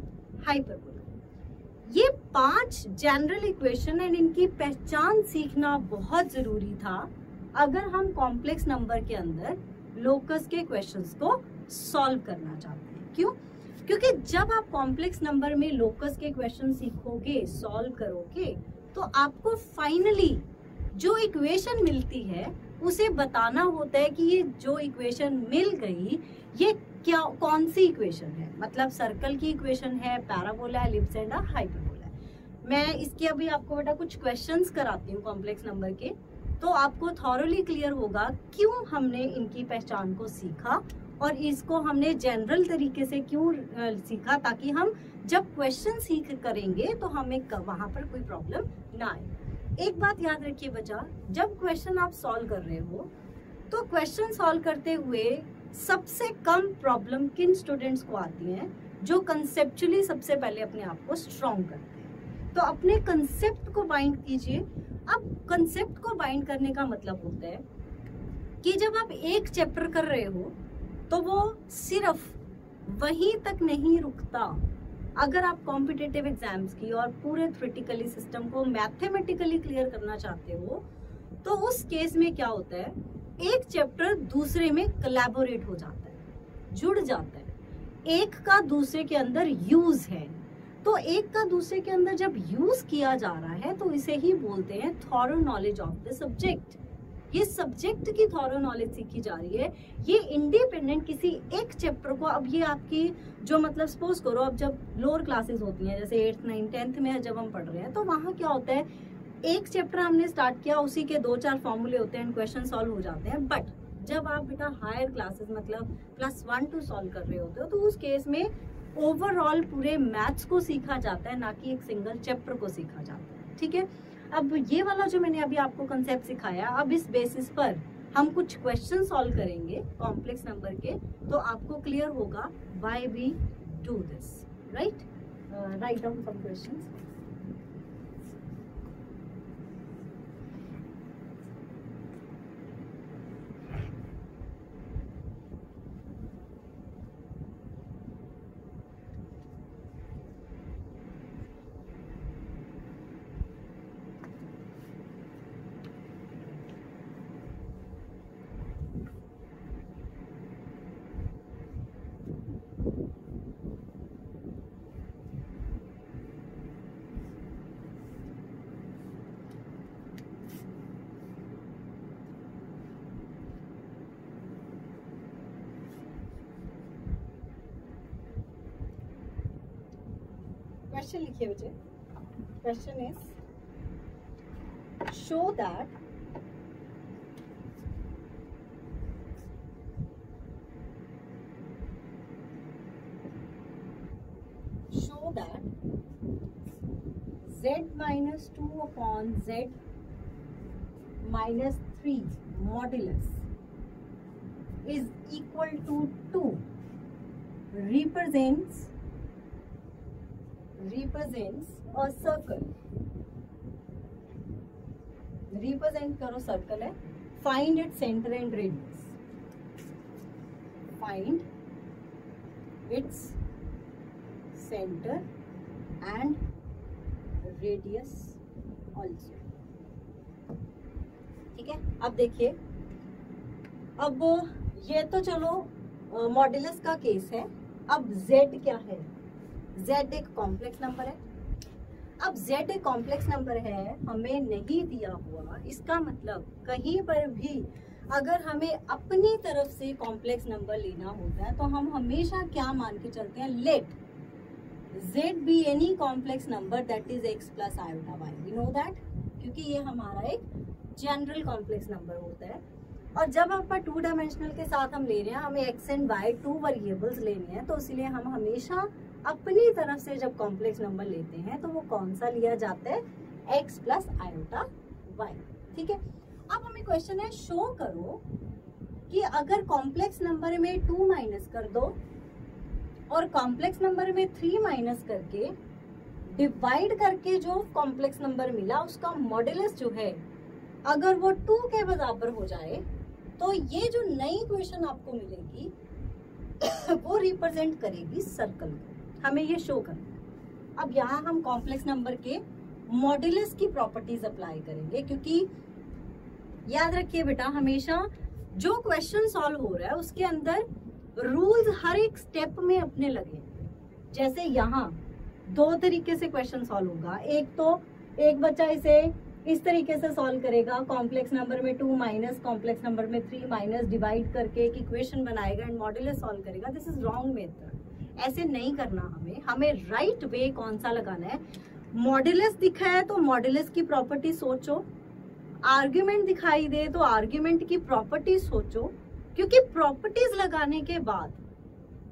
[SPEAKER 1] hyperbola. ये 5 जनरल इक्वेशन एंड इनकी पहचान सीखना बहुत जरूरी था अगर हम कॉम्प्लेक्स नंबर के अंदर लोकस के क्वेश्चंस को सॉल्व करना चाहते हैं। क्यों? क्योंकि जब आप कॉम्प्लेक्स नंबर में लोकस के क्वेश्चन सीखोगे, सॉल्व करोगे, तो आपको फाइनली जो इक्वेशन मिलती है उसे बताना होता है कि ये जो इक्वेशन मिल गई ये क्या, कौन सी इक्वेशन है। मतलब सर्कल की इक्वेशन है, पैराबोला, एलिप्स एंड हाइपरबोला। मैं इसके अभी आपको बेटा कुछ क्वेश्चंस कराती हूँ कॉम्प्लेक्स नंबर के, तो आपको थॉरोली क्लियर होगा क्यों हमने इनकी पहचान को सीखा और इसको हमने जनरल तरीके से क्यों सीखा, ताकि हम जब क्वेश्चन सीख करेंगे तो हमें वहां पर कोई प्रॉब्लम ना आए। एक बात याद रखिए बच्चा, जब क्वेश्चन आप सॉल्व कर रहे हो तो क्वेश्चन सॉल्व करते हुए सबसे कम प्रॉब्लम किन स्टूडेंट्स को आती है, जो कंसेप्चुअली सबसे पहले अपने आप को स्ट्रॉन्ग करते हैं। तो अपने कंसेप्ट को बाइंड कीजिए। अब कंसेप्ट को बाइंड करने का मतलब होता है कि जब आप एक चैप्टर कर रहे हो तो वो सिर्फ वहीं तक नहीं रुकता। अगर आप कॉम्पिटिटिव एग्जाम्स की और पूरे थ्योरेटिकली सिस्टम को मैथमेटिकली क्लियर करना चाहते हो तो उस केस में क्या होता है, एक चैप्टर दूसरे में कोलैबोरेट हो जाता है, जुड़ जाता है, एक का दूसरे के अंदर यूज है। तो एक का दूसरे के अंदर जब यूज किया जा रहा है तो इसे ही बोलते हैं thorough knowledge of the subject. ये सब्जेक्ट की थॉरो नॉलेज सीखी जा रही है, ये इंडिपेंडेंट किसी एक चैप्टर को। अब ये आपकी जो मतलब सपोज करो, अब जब लोअर क्लासेस होती हैं जैसे 8th 9th 10th में जब हम पढ़ रहे हैं तो वहाँ क्या होता है, एक चैप्टर हमने स्टार्ट किया, उसी के 2-4 फॉर्मूले होते हैं, क्वेश्चन सॉल्व हो जाते हैं। बट जब आप बेटा हायर क्लासेस मतलब +1 2 सॉल्व कर रहे होते हो तो उस केस में ओवरऑल पूरे मैथ्स को सीखा जाता है, ना कि एक सिंगल चैप्टर को सीखा जाता है। ठीक है, अब ये वाला जो मैंने अभी आपको कंसेप्ट सिखाया, अब इस बेसिस पर हम कुछ क्वेश्चन सॉल्व करेंगे कॉम्प्लेक्स नंबर के, तो आपको क्लियर होगा why we do this, right. Write down some questions. Question लिखिए बच्चे। Question is show that z-2/z -3 modulus is equal to 2 represents a circle। Represent करो सर्कल है। Find it centre and radius. Find its centre and radius also. ठीक है, अब देखिए, अब ये तो चलो मॉड्यूलस का केस है। अब z क्या है? z एक कॉम्प्लेक्स नंबर है। अब z एक कॉम्प्लेक्स नंबर है, हमें नहीं दिया हुआ, इसका मतलब कहीं पर भी अगर हमें अपनी तरफ से कॉम्प्लेक्स नंबर लेना होता है तो हम हमेशा क्या मान के चलते हैं, let z be any complex number that is x plus iota y। We know that, क्योंकि ये हमारा एक जनरल कॉम्प्लेक्स नंबर होता है। और जब आप 2 डायमेंशनल के साथ हम ले रहे हैं, हमें x एंड y 2 वेरिएबल्स लेने हैं, तो इसलिए हम हमेशा अपनी तरफ से जब कॉम्प्लेक्स नंबर लेते हैं तो वो कौन सा लिया जाता है, x प्लस आयोटा y। ठीक है, अब हमें क्वेश्चन है, शो करो कि अगर कॉम्प्लेक्स नंबर में 2 माइनस कर दो और कॉम्प्लेक्स नंबर में 3 माइनस करके डिवाइड करके जो कॉम्प्लेक्स नंबर मिला उसका मॉड्यूलस जो है अगर वो 2 के बराबर हो जाए तो ये जो नई इक्वेशन आपको मिलेगी वो रिप्रेजेंट करेगी सर्कल को। हमें ये शो करना। अब यहाँ हम कॉम्प्लेक्स नंबर के मॉड्यूलस की प्रॉपर्टीज अप्लाई करेंगे, क्योंकि याद रखिए बेटा, हमेशा जो क्वेश्चन सॉल्व हो रहा है उसके अंदर रूल्स हर एक स्टेप में अपने लगे। जैसे यहाँ 2 तरीके से क्वेश्चन सॉल्व होगा। एक तो एक बच्चा इसे इस तरीके से सॉल्व करेगा, कॉम्प्लेक्स नंबर में 2 माइनस कॉम्प्लेक्स नंबर में 3 माइनस डिवाइड करके एक इक्वेशन बनाएगा एंड मॉड्यूलस सॉल्व करेगा। This is wrong method. ऐसे नहीं करना। हमें राइट वे कौन सा लगाना है, मॉड्यूलस दिखा है तो मॉड्यूलस की प्रॉपर्टी सोचो, आर्ग्यूमेंट दिखाई दे तो आर्ग्यूमेंट की प्रॉपर्टी सोचो, क्योंकि प्रॉपर्टीज लगाने के बाद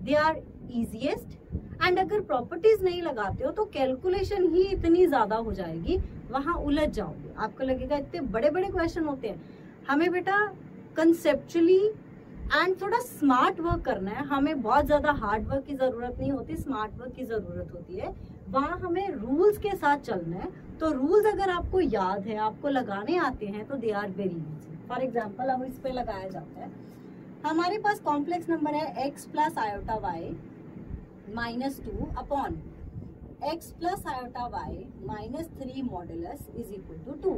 [SPEAKER 1] दे आर इजीएस्ट एंड अगर प्रॉपर्टीज नहीं लगाते हो तो कैलकुलेशन ही इतनी ज्यादा हो जाएगी, वहां उलझ जाओगे, आपको लगेगा इतने बड़े बड़े क्वेश्चन होते हैं। हमें बेटा कंसेप्चुअली एंड थोड़ा स्मार्ट वर्क करना है, हमें बहुत ज्यादा हार्ड वर्क की जरूरत नहीं होती, स्मार्ट वर्क की जरूरत होती है। वहां हमें रूल्स के साथ चलना है। तो रूल्स अगर आपको याद है, आपको लगाने आते हैं, तो they are very easy. For example अब इस पे लगाया जाता है, हमारे पास कॉम्प्लेक्स नंबर है x plus iota y minus 2 upon x plus iota y minus 3 modulus is equal to 2।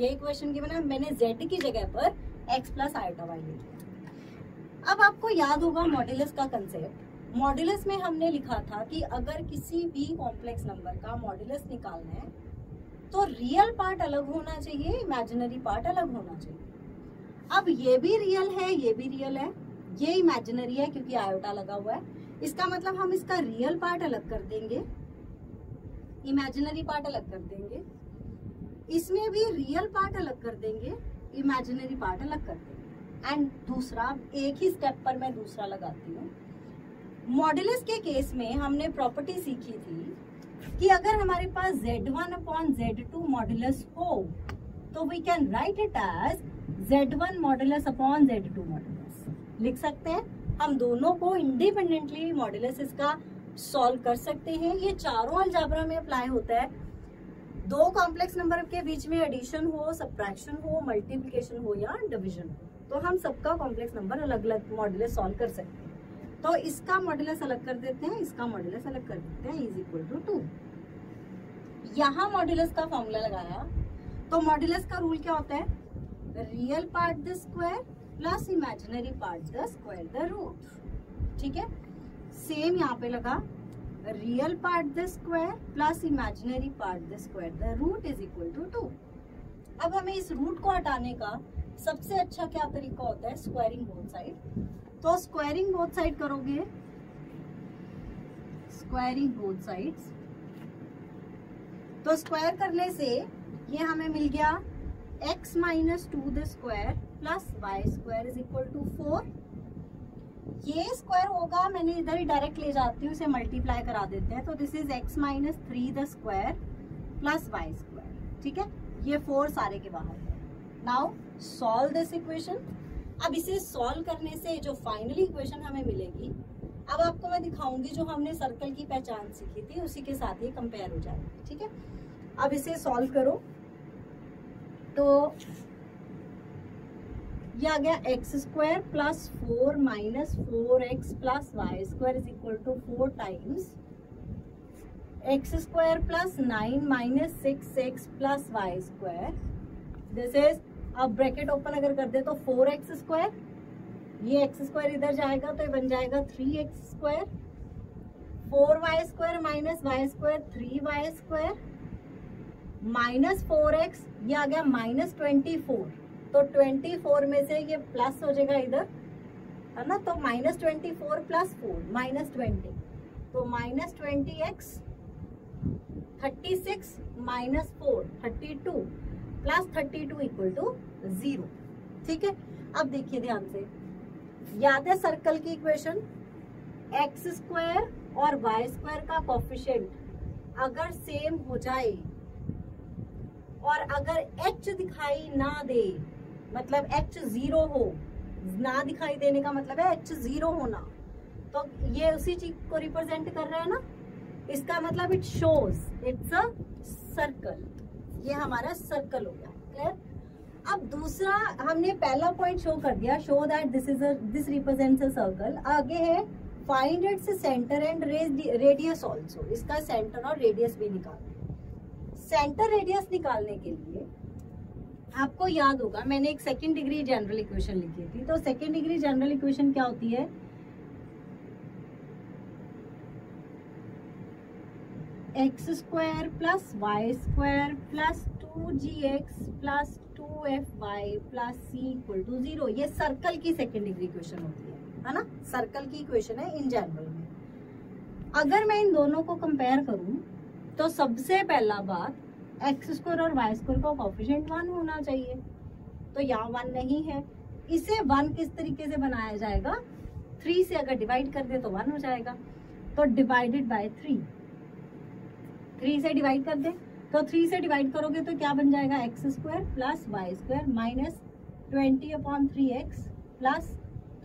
[SPEAKER 1] यही क्वेश्चन की मैंने z की जगह पर x प्लस आयोटा वाई ले लिया। अब आपको याद होगा मॉडुलस का कंसेप्ट। मॉडुलस में हमने लिखा था कि अगर किसी भी कॉम्प्लेक्स नंबर का मॉडुलस निकालना है तो रियल पार्ट अलग होना चाहिए, इमेजिनरी पार्ट अलग होना चाहिए। अब ये भी रियल है, ये भी रियल है, ये इमेजिनरी है क्योंकि आयोटा लगा हुआ है। इसका मतलब हम इसका रियल पार्ट अलग कर देंगे, इमेजिनरी पार्ट अलग कर देंगे, इसमें भी रियल पार्ट अलग कर देंगे, इमेजिनरी पार्ट अलग कर देंगे। एंड दूसरा, एक ही स्टेप पर मैं दूसरा लगाती हूँ। मॉडुलस के केस में हमने प्रॉपर्टी सीखी थी कि अगर हमारे पास z1 अपॉन z2 मॉडुलस हो तो we can write it as z1 modulus upon z2 modulus. लिख सकते हैं, हम दोनों को इंडिपेंडेंटली मॉडुलस इसका सॉल्व कर सकते हैं। ये चारों अलजेब्रा में अप्लाई होता है। दो कॉम्प्लेक्स नंबर के बीच में एडिशन हो, सब्ट्रैक्शन हो, मल्टीप्लिकेशन हो या डिवीजन हो, तो हम सबका कॉम्प्लेक्स नंबर अलग अलग मॉडुलस सॉल्व कर सकते हैं। तो इसका मॉडुलस अलग कर देते हैं, इसका मॉडुलस अलग कर देते हैं, इज इक्वल टू 2। यहाँ मॉडुलस का फॉर्मूला लगाया तो मॉडुलस का रूल क्या होता है, real part the square plus imaginary part the square the root. ठीक है, सेम यहाँ पे लगा, real part the square plus imaginary part the square the root is equal to 2। अब हमें इस रूट को हटाने का सबसे अच्छा क्या तरीका होता है, स्क्वायरिंग बोथ साइड। तो स्क्वायरिंग बोथ साइड करोगे, स्क्वायरिंग बोथ साइड्स, तो स्क्वायर करने से ये हमें मिल गया x minus 2 the square plus Y square is equal to 4। ये स्क्वायर होगा, मैंने इधर ही डायरेक्ट ले जाती हूँ, इसे मल्टीप्लाई करा देते हैं। तो this is x minus 3 the square plus Y square. ठीक है, ये 4 सारे के बाहर है। Now solve this equation. अब इसे सॉल्व करने से जो फाइनली इक्वेशन हमें मिलेगी, अब आपको मैं दिखाऊंगी जो हमने सर्कल की पहचान सीखी थी उसी के साथ ही कंपेयर हो जाएगा। ठीक है, अब इसे सॉल्व करो तो ये आ गया x square plus 4 minus 4x plus Y square is equal to 4 times x square plus 9 minus 6x plus Y square. This is, अब ब्रैकेट ओपन अगर कर दे तो 4x स्क्वायर, ये x स्क्वायर इधर जाएगा तो ये बन जाएगा 3x square, 4y square minus y square 3y square minus 4x, ये आ गया माइनस 24। तो 24 में से ये प्लस हो जाएगा इधर, है ना, तो माइनस 24 प्लस 4 माइनस 20, तो minus 20x, 36 minus 4 32 plus 32 equal to 0। ठीक है, अब देखिए ध्यान से, याद है सर्कल की इक्वेशन, एक्स स्क्वायर और वाई स्क्वायर का कोफिशिएंट अगर सेम हो जाए और अगर h दिखाई ना दे, मतलब h 0 हो, ना दिखाई देने का मतलब है h 0 होना, तो ये उसी चीज को रिप्रेजेंट कर रहा है ना, इसका मतलब it shows it's a circle. ये हमारा सर्कल हो गया, क्लियर। अब दूसरा, हमने पहला पॉइंट शो कर दिया, show that this represents a circle. आगे है find its centre and radius also, इसका सेंटर और रेडियस भी निकालना। सेंटर रेडियस निकालने के लिए आपको याद होगा मैंने एक सेकेंड डिग्री जनरल इक्वेशन लिखी थी। तो सेकेंड डिग्री जनरल इक्वेशन क्या होती है, x square plus Y square plus 2gx plus 2fy plus c equal to 0। ये सर्कल की सेकेंड डिग्री इक्वेशन होती है ना, सर्कल की इक्वेशन है इन जनरल में। अगर मैं इन दोनों को कंपेयर करूं तो सबसे पहला बात एक्स स्क्वायर और वाई स्क्वायर का कोफिशिएंट 1 होना चाहिए, तो यहाँ 1 नहीं है। इसे 1 किस तरीके से बनाया जाएगा, 3 से अगर डिवाइड कर दे तो 1 हो जाएगा। तो डिवाइडेड बाय 3, 3 से डिवाइड कर दे, तो 3 से डिवाइड करोगे तो क्या बन जाएगा, x square plus Y square minus 20/3x plus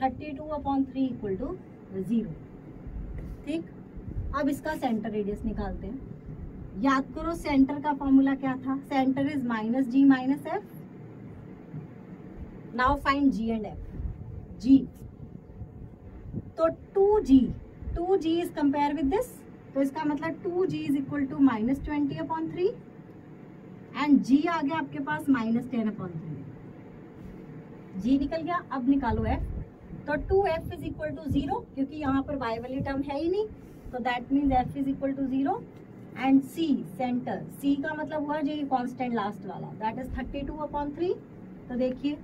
[SPEAKER 1] 32/3 equal to 0। ठीक, अब इसका सेंटर रेडियस निकालते हैं। याद करो सेंटर का फॉर्मूला क्या था, centre is minus G minus F. Now find G and F. G तो 2g is compare with this, तो इसका मतलब 2g is equal to minus 20/3 and g आ गया आपके पास माइनस 10/3। g निकल गया, अब निकालो f। तो 2f इज इक्वल टू 0 क्योंकि यहाँ पर y वाली टर्म है ही नहीं, तो that means f is equal to 0 and c centre, c का मतलब हुआ जो कांस्टेंट लास्ट वाला, दैट इज 32/3। तो देखिए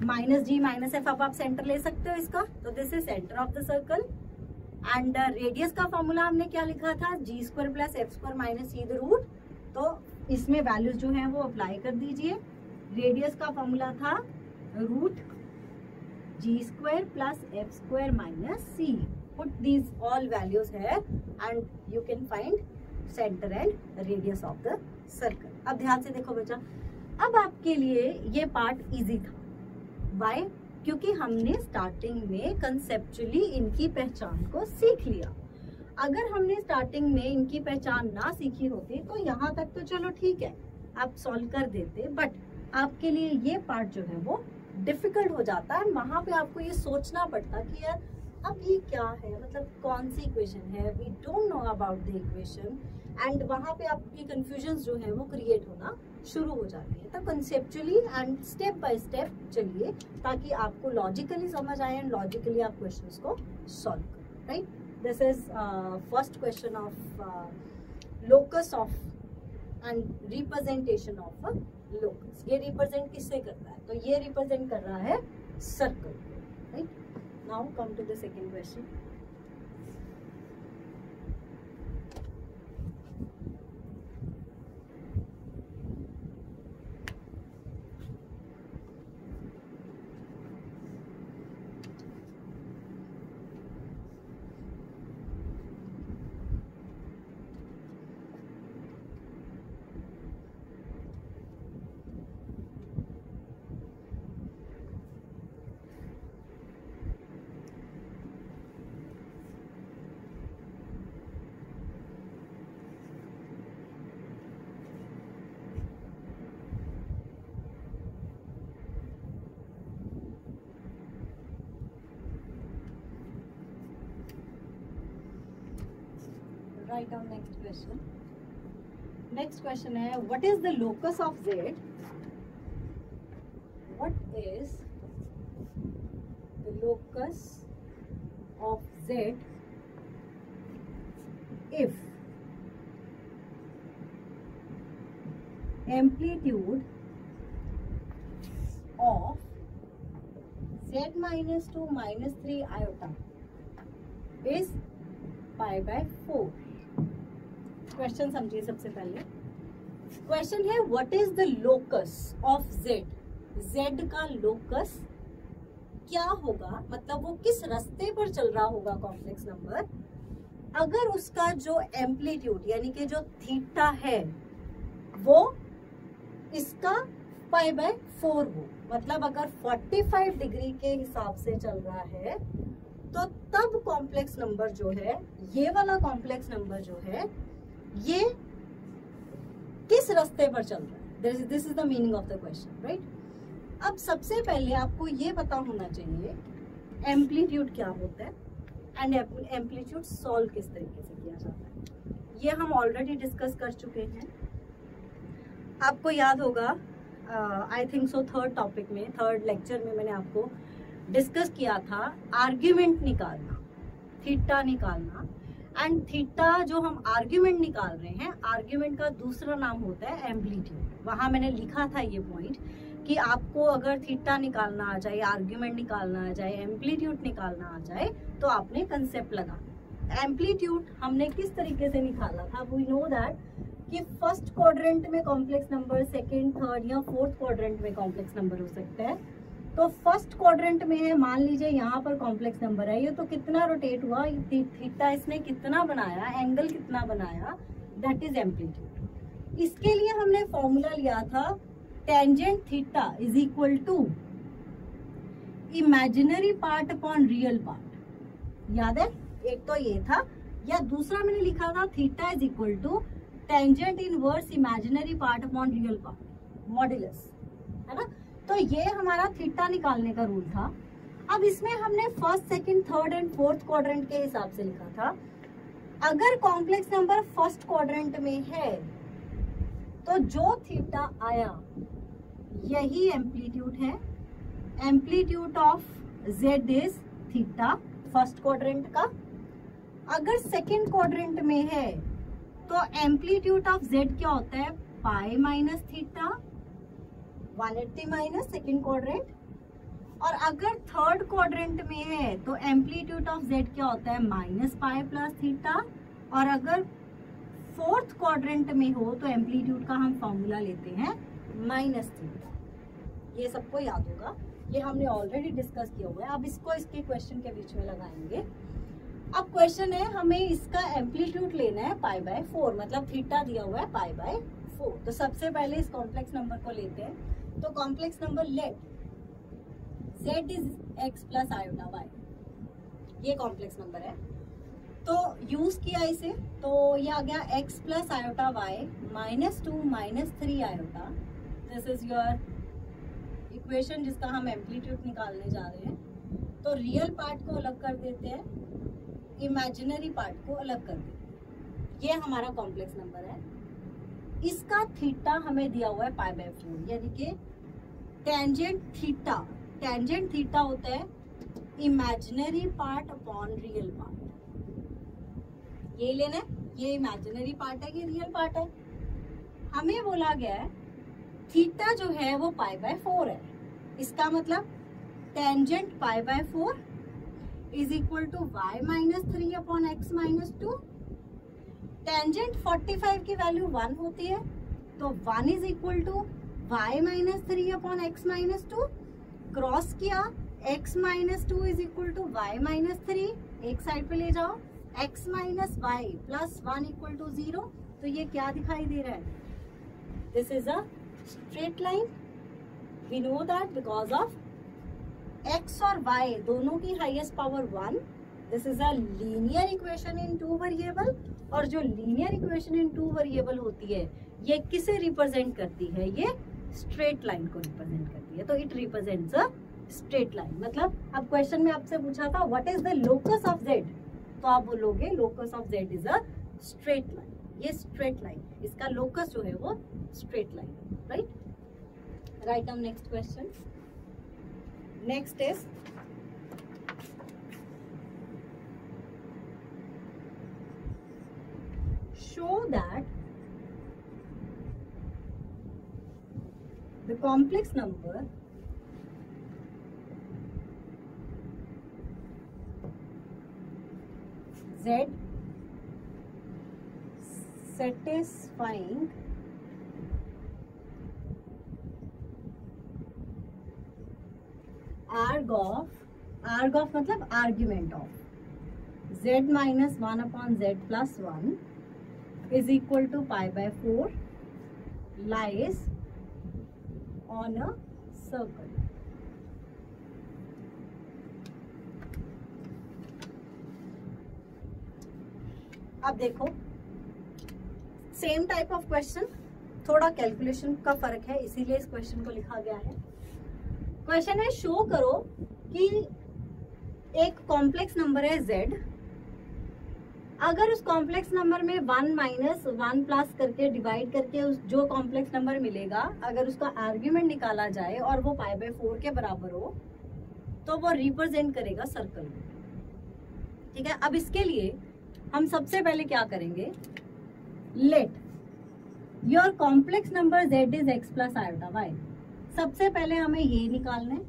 [SPEAKER 1] माइनस जी माइनस एफ, अब आप सेंटर ले सकते हो इसका, तो this is centre of the circle and radius का फॉर्मूला हमने क्या लिखा था, G square plus F square minus C the root. तो इसमें वैल्यूज जो है वो अप्लाई कर दीजिए। रेडियस का फॉर्मूला था root ji square plus F square minus C. Put these all values है and you can find centre and radius of the circle. अब ध्यान से देखो बच्चा, अब आपके लिए ये पार्ट इजी था। वाई? क्योंकि हमने स्टार्टिंग में कंसेप्चुअली इनकी पहचान को सीख लिया। अगर हमने स्टार्टिंग में इनकी पहचान ना सीखी होती तो यहाँ तक तो चलो ठीक है आप सॉल्व कर देते, बट आपके लिए ये पार्ट जो है वो डिफिकल्ट हो जाता है। वहां पे आपको ये सोचना पड़ता कि यार अब ये क्या है, मतलब कौन सी इक्वेशन है, we don't know about the equation, and वहां पे आपकी कंफ्यूजन्स जो है वो क्रिएट होना शुरू हो जाती है। तो conceptually and step by step चलिए ताकि आपको लॉजिकली समझ आए एंड लॉजिकली आप क्वेश्चंस को सॉल्व करें, right. This is first question of locus of and representation of locus. ये रिप्रेजेंट किससे करता है, तो ये रिप्रेजेंट कर रहा है circle, right. Now come to the second question. Write down next question. Next question है, what is the locus of z? What is the locus of z if amplitude of z minus 2 minus 3 iota is pi by 4? Question समझिए। सबसे पहले question है what is the locus of Z. Z का locus क्या होगा, मतलब वो किस रास्ते पर चल रहा होगा कॉम्प्लेक्स नंबर, अगर उसका जो एम्पलीट्यूड यानी कि जो थीटा है वो इसका पाई बाय 4 हो। मतलब अगर 45 डिग्री के हिसाब से चल रहा है तो तब कॉम्प्लेक्स नंबर जो है, ये वाला कॉम्प्लेक्स नंबर जो है, ये किस रास्ते पर चल रहा है। This is the meaning of the question, right. अब सबसे पहले आपको ये पता होना चाहिए एम्पलीट्यूड क्या होता है एंड एम्पलीट्यूड सॉल्व किस तरीके से किया जाता है। ये हम ऑलरेडी डिस्कस कर चुके हैं। आपको याद होगा I think so third topic में, थर्ड लेक्चर में मैंने आपको डिस्कस किया था आर्ग्यूमेंट निकालना, थीटा निकालना। एंड थीटा जो हम आर्ग्यूमेंट निकाल रहे हैं, आर्ग्यूमेंट का दूसरा नाम होता है एम्पलीट्यूड। वहां मैंने लिखा था ये पॉइंट कि आपको अगर थीटा निकालना आ जाए, आर्ग्यूमेंट निकालना आ जाए, एम्पलीट्यूड निकालना आ जाए तो आपने कंसेप्ट लगाना। एम्पलीट्यूड हमने किस तरीके से निकाला था, वी नो दैट कि फर्स्ट क्वाड्रेंट में कॉम्प्लेक्स नंबर, सेकेंड, थर्ड या फोर्थ क्वाड्रेंट में कॉम्प्लेक्स नंबर हो सकता है। तो फर्स्ट क्वाड्रेंट में है, मान लीजिए यहाँ पर कॉम्प्लेक्स नंबर है ये, तो कितना रोटेट हुआ, थीटा इसने कितना बनाया, एंगल कितना बनाया, दैट इज एम्पलीट्यूड। इसके लिए हमने फॉर्मूला लिया था tangent theta is equal to imaginary part upon real part. याद है, एक तो ये था, या दूसरा मैंने लिखा था theta is equal to tangent inverse imaginary part upon real part, modulus, है ना। तो ये हमारा थीटा निकालने का रूल था। अब इसमें हमने first, second, third and fourth quadrant के हिसाब से लिखा था। अगर कॉम्प्लेक्स नंबर फर्स्ट क्वाड्रेंट में है तो जो थीटा आया यही एम्पलीट्यूड है, amplitude of Z is theta first quadrant का। अगर सेकंड क्वाड्रेंट में है तो एम्पलीट्यूड ऑफ जेड क्या होता है, pi minus theta, 180 minus second quadrant. और अगर थर्ड क्वाड्रेंट में है तो एम्पलीट्यूड ऑफ जेड क्या होता है, माइनस पाई प्लस थीटा। और अगर फोर्थ क्वाड्रेंट में हो तो एम्पलीट्यूड का हम फॉर्मूला लेते हैं माइनस थीटा। ये सबको याद होगा, ये हमने ऑलरेडी डिस्कस किया हुआ है। अब इसको इसके क्वेश्चन के बीच में लगाएंगे। अब क्वेश्चन है, हमें इसका एम्पलीट्यूड लेना है पाई बाय 4, मतलब थीटा दिया हुआ है पाई बाय 4। तो सबसे पहले इस कॉम्प्लेक्स नंबर को लेते हैं। तो complex number let z is x plus iota y, ये कॉम्प्लेक्स नंबर है। तो यूज किया इसे, तो ये आ गया x plus iota y minus 2 minus 3 iota. This is your equation जिसका हम एम्पलीट्यूड निकालने जा रहे हैं। तो रियल पार्ट को अलग कर देते हैं, इमेजिनरी पार्ट को अलग कर देते हैं। ये हमारा कॉम्प्लेक्स नंबर है। इसका थीटा हमें दिया हुआ है पाई बाय 4, यानी कि टेंजेंट थीटा होता है imaginary part upon real part. ये लेना है, ये इमेजिनरी पार्ट है, ये रियल पार्ट है। हमें बोला गया है थीटा जो है वो पाई बाय 4 है। इसका मतलब tangent pi by 4 is equal to y minus 3 upon x minus 2। Tangent 45 की वैल्यू 1 होती है, तो 1 is equal to y minus 3 upon x minus 2। Cross किया, x minus 2 is equal to y minus 3, एक साइड पे ले जाओ, x minus y plus 1 equal to 0। तो ये क्या दिखाई दे रहा है, this is a straight line. We know that because of x और y दोनों की highest power 1। This is a linear equation in 2 variable. और जो लीनियर इक्वेशन इन 2 वेरिएबल होती है ये किसे रिप्रेजेंट करती है, ये स्ट्रेट लाइन को रिप्रेजेंट करती है। तो it represents a straight line. मतलब अब क्वेश्चन में आपसे पूछा था what is the locus of z, तो आप बोलोगे locus of z is a straight line. ये स्ट्रेट लाइन, इसका लोकस जो है वो straight line, right. Write down next question. Next is show that the complex number z satisfying arg of मतलब argument of z minus 1 upon z plus 1 is equal to pi by 4 lies on a circle. अब देखो same type of question, थोड़ा calculation का फर्क है इसीलिए इस question को लिखा गया है। क्वेश्चन है शो करो कि एक कॉम्प्लेक्स नंबर है z, अगर उस कॉम्प्लेक्स नंबर में 1 माइनस 1 प्लस करके डिवाइड करके उस जो कॉम्प्लेक्स नंबर मिलेगा अगर उसका आर्ग्यूमेंट निकाला जाए और वो पाई बाय 4 के बराबर हो तो वो रिप्रेजेंट करेगा सर्कल को। ठीक है, अब इसके लिए हम सबसे पहले क्या करेंगे, let your complex number z is x plus iota y। सबसे पहले हमें ये निकालना है,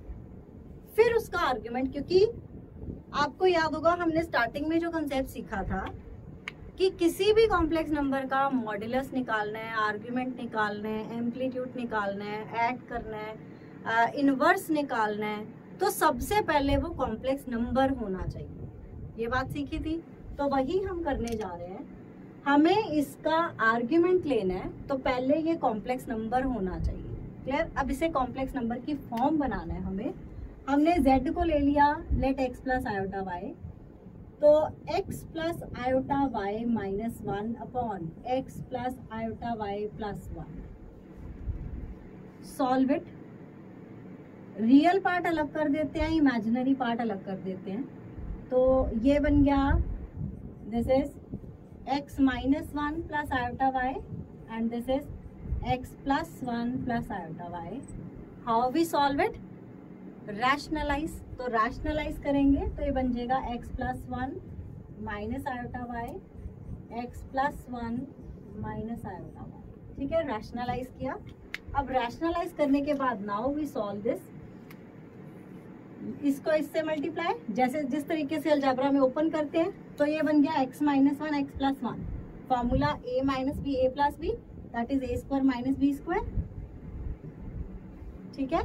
[SPEAKER 1] फिर उसका आर्ग्यूमेंट, क्योंकि आपको याद होगा हमने स्टार्टिंग में जो कंसेप्ट सीखा था कि किसी भी कॉम्प्लेक्स नंबर का मॉड्यूलस निकालना है, आर्ग्यूमेंट निकालना है, एम्पलीट्यूड निकालना है, ऐड करना है, इनवर्स निकालना है तो सबसे पहले वो कॉम्प्लेक्स नंबर होना चाहिए। ये बात सीखी थी, तो वही हम करने जा रहे हैं। हमें इसका आर्ग्यूमेंट लेना है तो पहले ये कॉम्प्लेक्स नंबर होना चाहिए। क्लियर? अब इसे कॉम्प्लेक्स नंबर की फॉर्म बनाना है हमें। हमने z को ले लिया, let x plus iota y, तो x plus iota y minus 1 upon x plus iota y plus 1। Solve it. Real part अलग कर देते हैं, इमेजिनरी पार्ट अलग कर देते हैं। तो ये बन गया, this is x minus 1 plus iota y and this is x plus 1 plus iota y। How we solve it? Rationalise. तो रैशनलाइज करेंगे तो ये बन जाएगा x plus 1 minus iota y, x plus 1 minus iota y। ठीक है, rationalise किया। अब रैशनलाइज करने के बाद नाउ वी सॉल्व दिस। इसको इससे मल्टीप्लाई, जैसे जिस तरीके से अलजेब्रा में ओपन करते हैं, तो ये बन गया x minus 1 x plus 1। Formula a minus b a plus b, that is a square minus b square. ठीक है,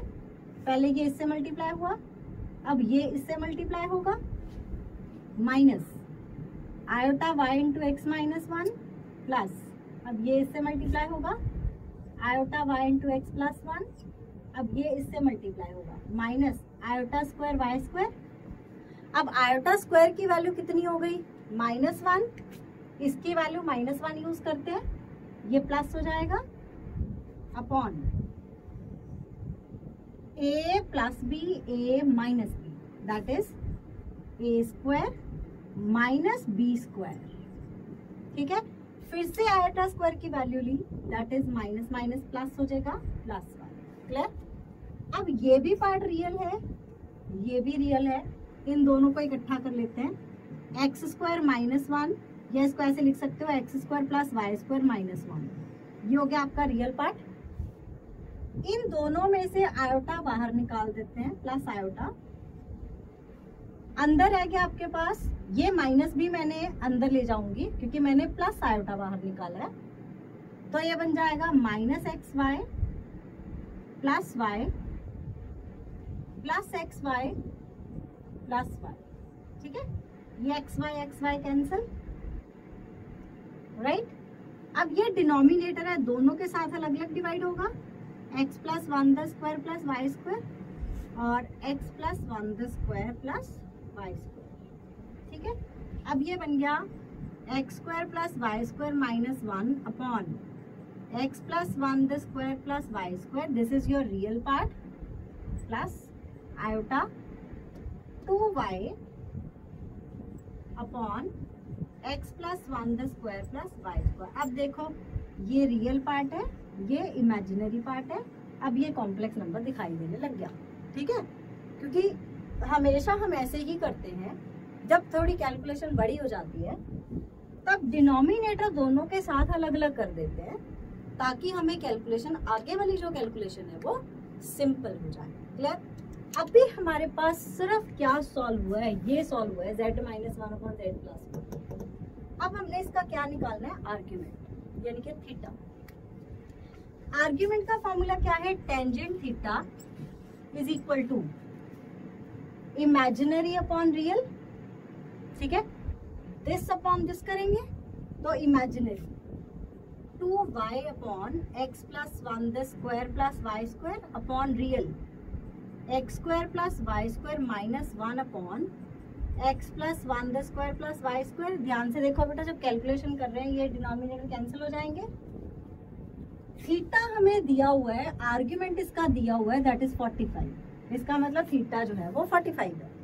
[SPEAKER 1] पहले ये इससे मल्टीप्लाई हुआ, अब ये इससे मल्टीप्लाई होगा, minus iota y into x minus 1 plus, अब ये इससे मल्टीप्लाई होगा, iota y into x plus 1, अब ये इससे मल्टीप्लाई होगा, minus iota square y square. अब आयोटा स्क्वायर की वैल्यू कितनी हो गई? माइनस 1, इसकी वैल्यू माइनस 1 यूज करते हैं, ये प्लस हो जाएगा upon a plus b a minus b, that is a square minus b square. ठीक है, फिर से आयोटा स्क्वायर की वैल्यू ली, that is minus minus plus हो जाएगा प्लस 1। क्लियर? अब ये भी पार्ट रियल है, ये भी रियल है, इन दोनों को इकट्ठा कर लेते हैं। एक्स स्क्वायर माइनस 1, या इसको ऐसे लिख सकते हो x square plus Y square minus 1। ये हो गया आपका रियल पार्ट। इन दोनों में से आयोटा बाहर निकाल देते हैं, प्लस आयोटा अंदर है क्या आपके पास? ये माइनस भी मैंने अंदर ले जाऊंगी क्योंकि मैंने प्लस आयोटा बाहर निकाला है। तो ये बन जाएगा minus x y plus y plus x y plus y. ठीक है, ये एक्स वाई कैंसिल, राइट? अब ये डिनोमिनेटर है, दोनों के साथ अलग अलग डिवाइड होगा, X plus 1 the square plus Y square और X plus 1 the square plus Y square. ठीक है, अब ये बन गया x square plus Y square minus 1 upon x plus 1 the square plus Y square. This is your real part plus iota 2y upon x plus 1 the square plus Y square. अब देखो, ये real part है, ये imaginary part है। अब ये complex number दिखाई देने लग गया। ठीक है, क्योंकि हमेशा हम ऐसे ही करते हैं, जब थोड़ी कैलकुलेशन बड़ी हो जाती है तब डिनोमिनेटर दोनों के साथ अलग अलग कर देते हैं ताकि हमें कैलकुलेशन, आगे वाली जो कैलकुलेशन है वो सिंपल हो जाए। क्लियर? अभी हमारे पास सिर्फ क्या सॉल्व हुआ है? ये सॉल्व हुआ है z minus 1 upon z plus 1। अब हमने इसका क्या निकालना है? आर्ग्यूमेंट, यानी कि थीटा। आर्ग्यूमेंट का फॉर्मूला क्या है? Tangent theta is equal to imaginary upon real. ठीक है, दिस अपॉन दिस करेंगे तो imaginary 2y upon x plus 1 the square plus Y square upon real x square plus Y square minus 1 upon x plus 1 the square plus Y square. ध्यान से देखो बेटा, जब calculation कर रहे हैं ये डिनोमिनेटर कैंसिल हो जाएंगे। थीटा हमें दिया हुआ है, आर्ग्यूमेंट इसका दिया हुआ है, दैट इज 45। इसका मतलब थीटा जो है वो 45 है।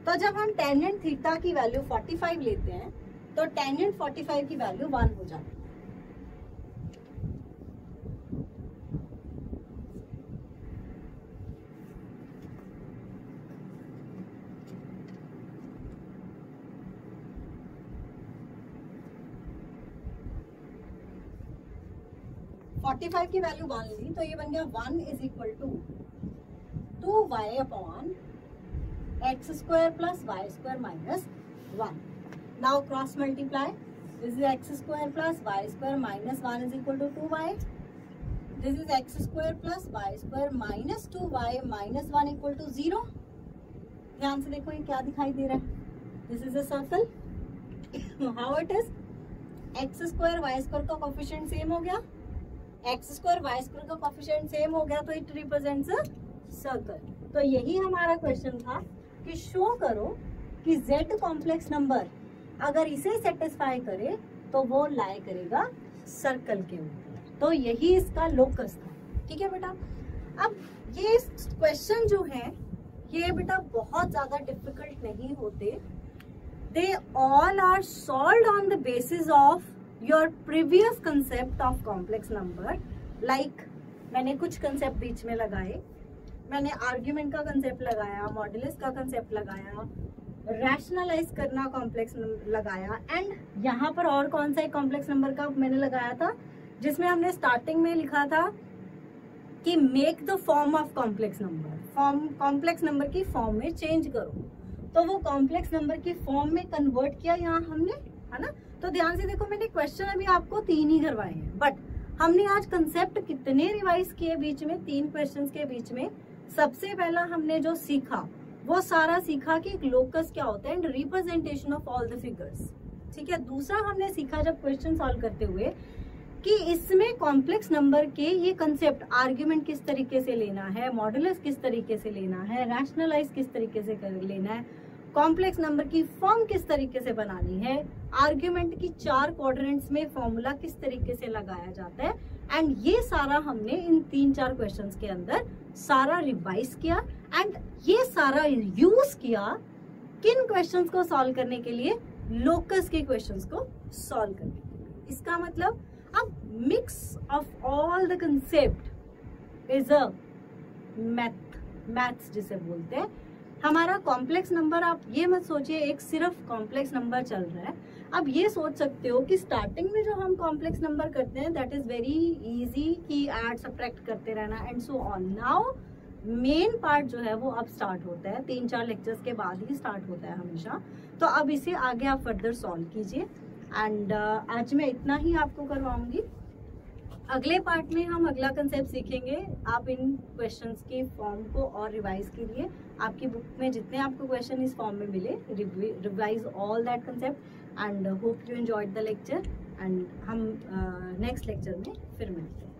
[SPEAKER 1] तो जब हम टेंजेंट थीटा की वैल्यू 45 लेते हैं तो टेंजेंट 45 की वैल्यू 1 हो जाती है। फोर्टी फाइव की वैल्यू 1 ली तो ये बन गया 1 is equal to 2y upon x square plus Y square minus 1। Now cross multiply, this is x square plus Y square minus 1 is equal to 2y this is x square plus Y square minus 2y minus 1 equal to 0। ध्यान से देखो ये क्या दिखाई दे रहा है, this is a circle. How it is, x square y square का कोफिशिएंट सेम हो गया, एक्स स्क्वायर वाई स्क्वायर का कोफिशिएंट सेम हो गया, तो इट रिप्रेजेंट्स अ सर्कल। तो यही हमारा क्वेश्चन था कि शो करो कि z कॉम्प्लेक्स नंबर अगर इसे सेटिस्फाई करे तो वो लाई करेगा सर्कल के ऊपर। तो यही इसका लोकस था। ठीक है बेटा, अब ये क्वेश्चन जो है ये बेटा बहुत ज्यादा डिफिकल्ट नहीं होते, they all are solved on the basis of your previous concept of complex number. Like मैंने कुछ कंसेप्ट बीच में लगाए, मैंने आर्ग्यूमेंट का कंसेप्ट लगाया, मॉडुलस का कंसेप्ट लगाया, रैशनलाइज करना कॉम्प्लेक्स लगाया, एंड यहाँ पर और कौन सा एक कॉम्प्लेक्स नंबर का मैंने लगाया था जिसमें हमने स्टार्टिंग में लिखा था कि make the form of complex number, form complex number की फॉर्म में चेंज करो। तो वो कॉम्प्लेक्स नंबर की फॉर्म में कन्वर्ट किया यहाँ हमने, है ना। तो ध्यान से देखो, मैंने क्वेश्चन अभी आपको 3 ही करवाए हैं, बट हमने आज कंसेप्ट कितने रिवाइज किए बीच में, 3 क्वेश्चंस के बीच में। सबसे पहला हमने जो सीखा वो सारा सीखा कि एक लोकस क्या होता है and representation of all the figures. ठीक है, दूसरा हमने सीखा जब क्वेश्चन सॉल्व करते हुए कि इसमें कॉम्प्लेक्स नंबर के ये कंसेप्ट, आर्ग्यूमेंट किस तरीके से लेना है, मॉडुलस किस तरीके से लेना है, रैशनलाइज किस तरीके से कर लेना है, कॉम्प्लेक्स नंबर की फॉर्म किस तरीके से बनानी है, आर्ग्यूमेंट की 4 क्वाड्रेंट्स में फॉर्मूला किस तरीके से लगाया जाता है, एंड ये सारा हमने इन 3-4 क्वेश्चंस के अंदर सारा रिवाइज किया एंड ये सारा यूज किया किन क्वेश्चंस को सॉल्व करने के लिए, लोकस के क्वेश्चंस को सॉल्व करने के लिए। इसका मतलब अब mix of all the concept is a maths जिसे बोलते हैं। हमारा कॉम्प्लेक्स नंबर, आप ये मत सोचिए एक सिर्फ कॉम्प्लेक्स नंबर चल रहा है, अब ये सोच सकते हो कि स्टार्टिंग में जो हम कॉम्प्लेक्स नंबर करते हैं दैट इज वेरी इजी कि ऐड सब्ट्रैक्ट करते रहना and so on. Now main part जो है वो अब स्टार्ट होता है, 3-4 लेक्चर्स के बाद ही स्टार्ट होता है हमेशा। तो अब इसे आगे आप फर्दर सॉल्व कीजिए एंड आज मैं इतना ही आपको करवाऊंगी। अगले पार्ट में हम अगला कंसेप्ट सीखेंगे। आप इन क्वेश्चंस की फॉर्म को और रिवाइज कीजिए, आपकी बुक में जितने आपको क्वेश्चन इस फॉर्म में मिले, revise all that concept and hope you enjoyed the lecture and हम नेक्स्ट लेक्चर में फिर मिलते हैं।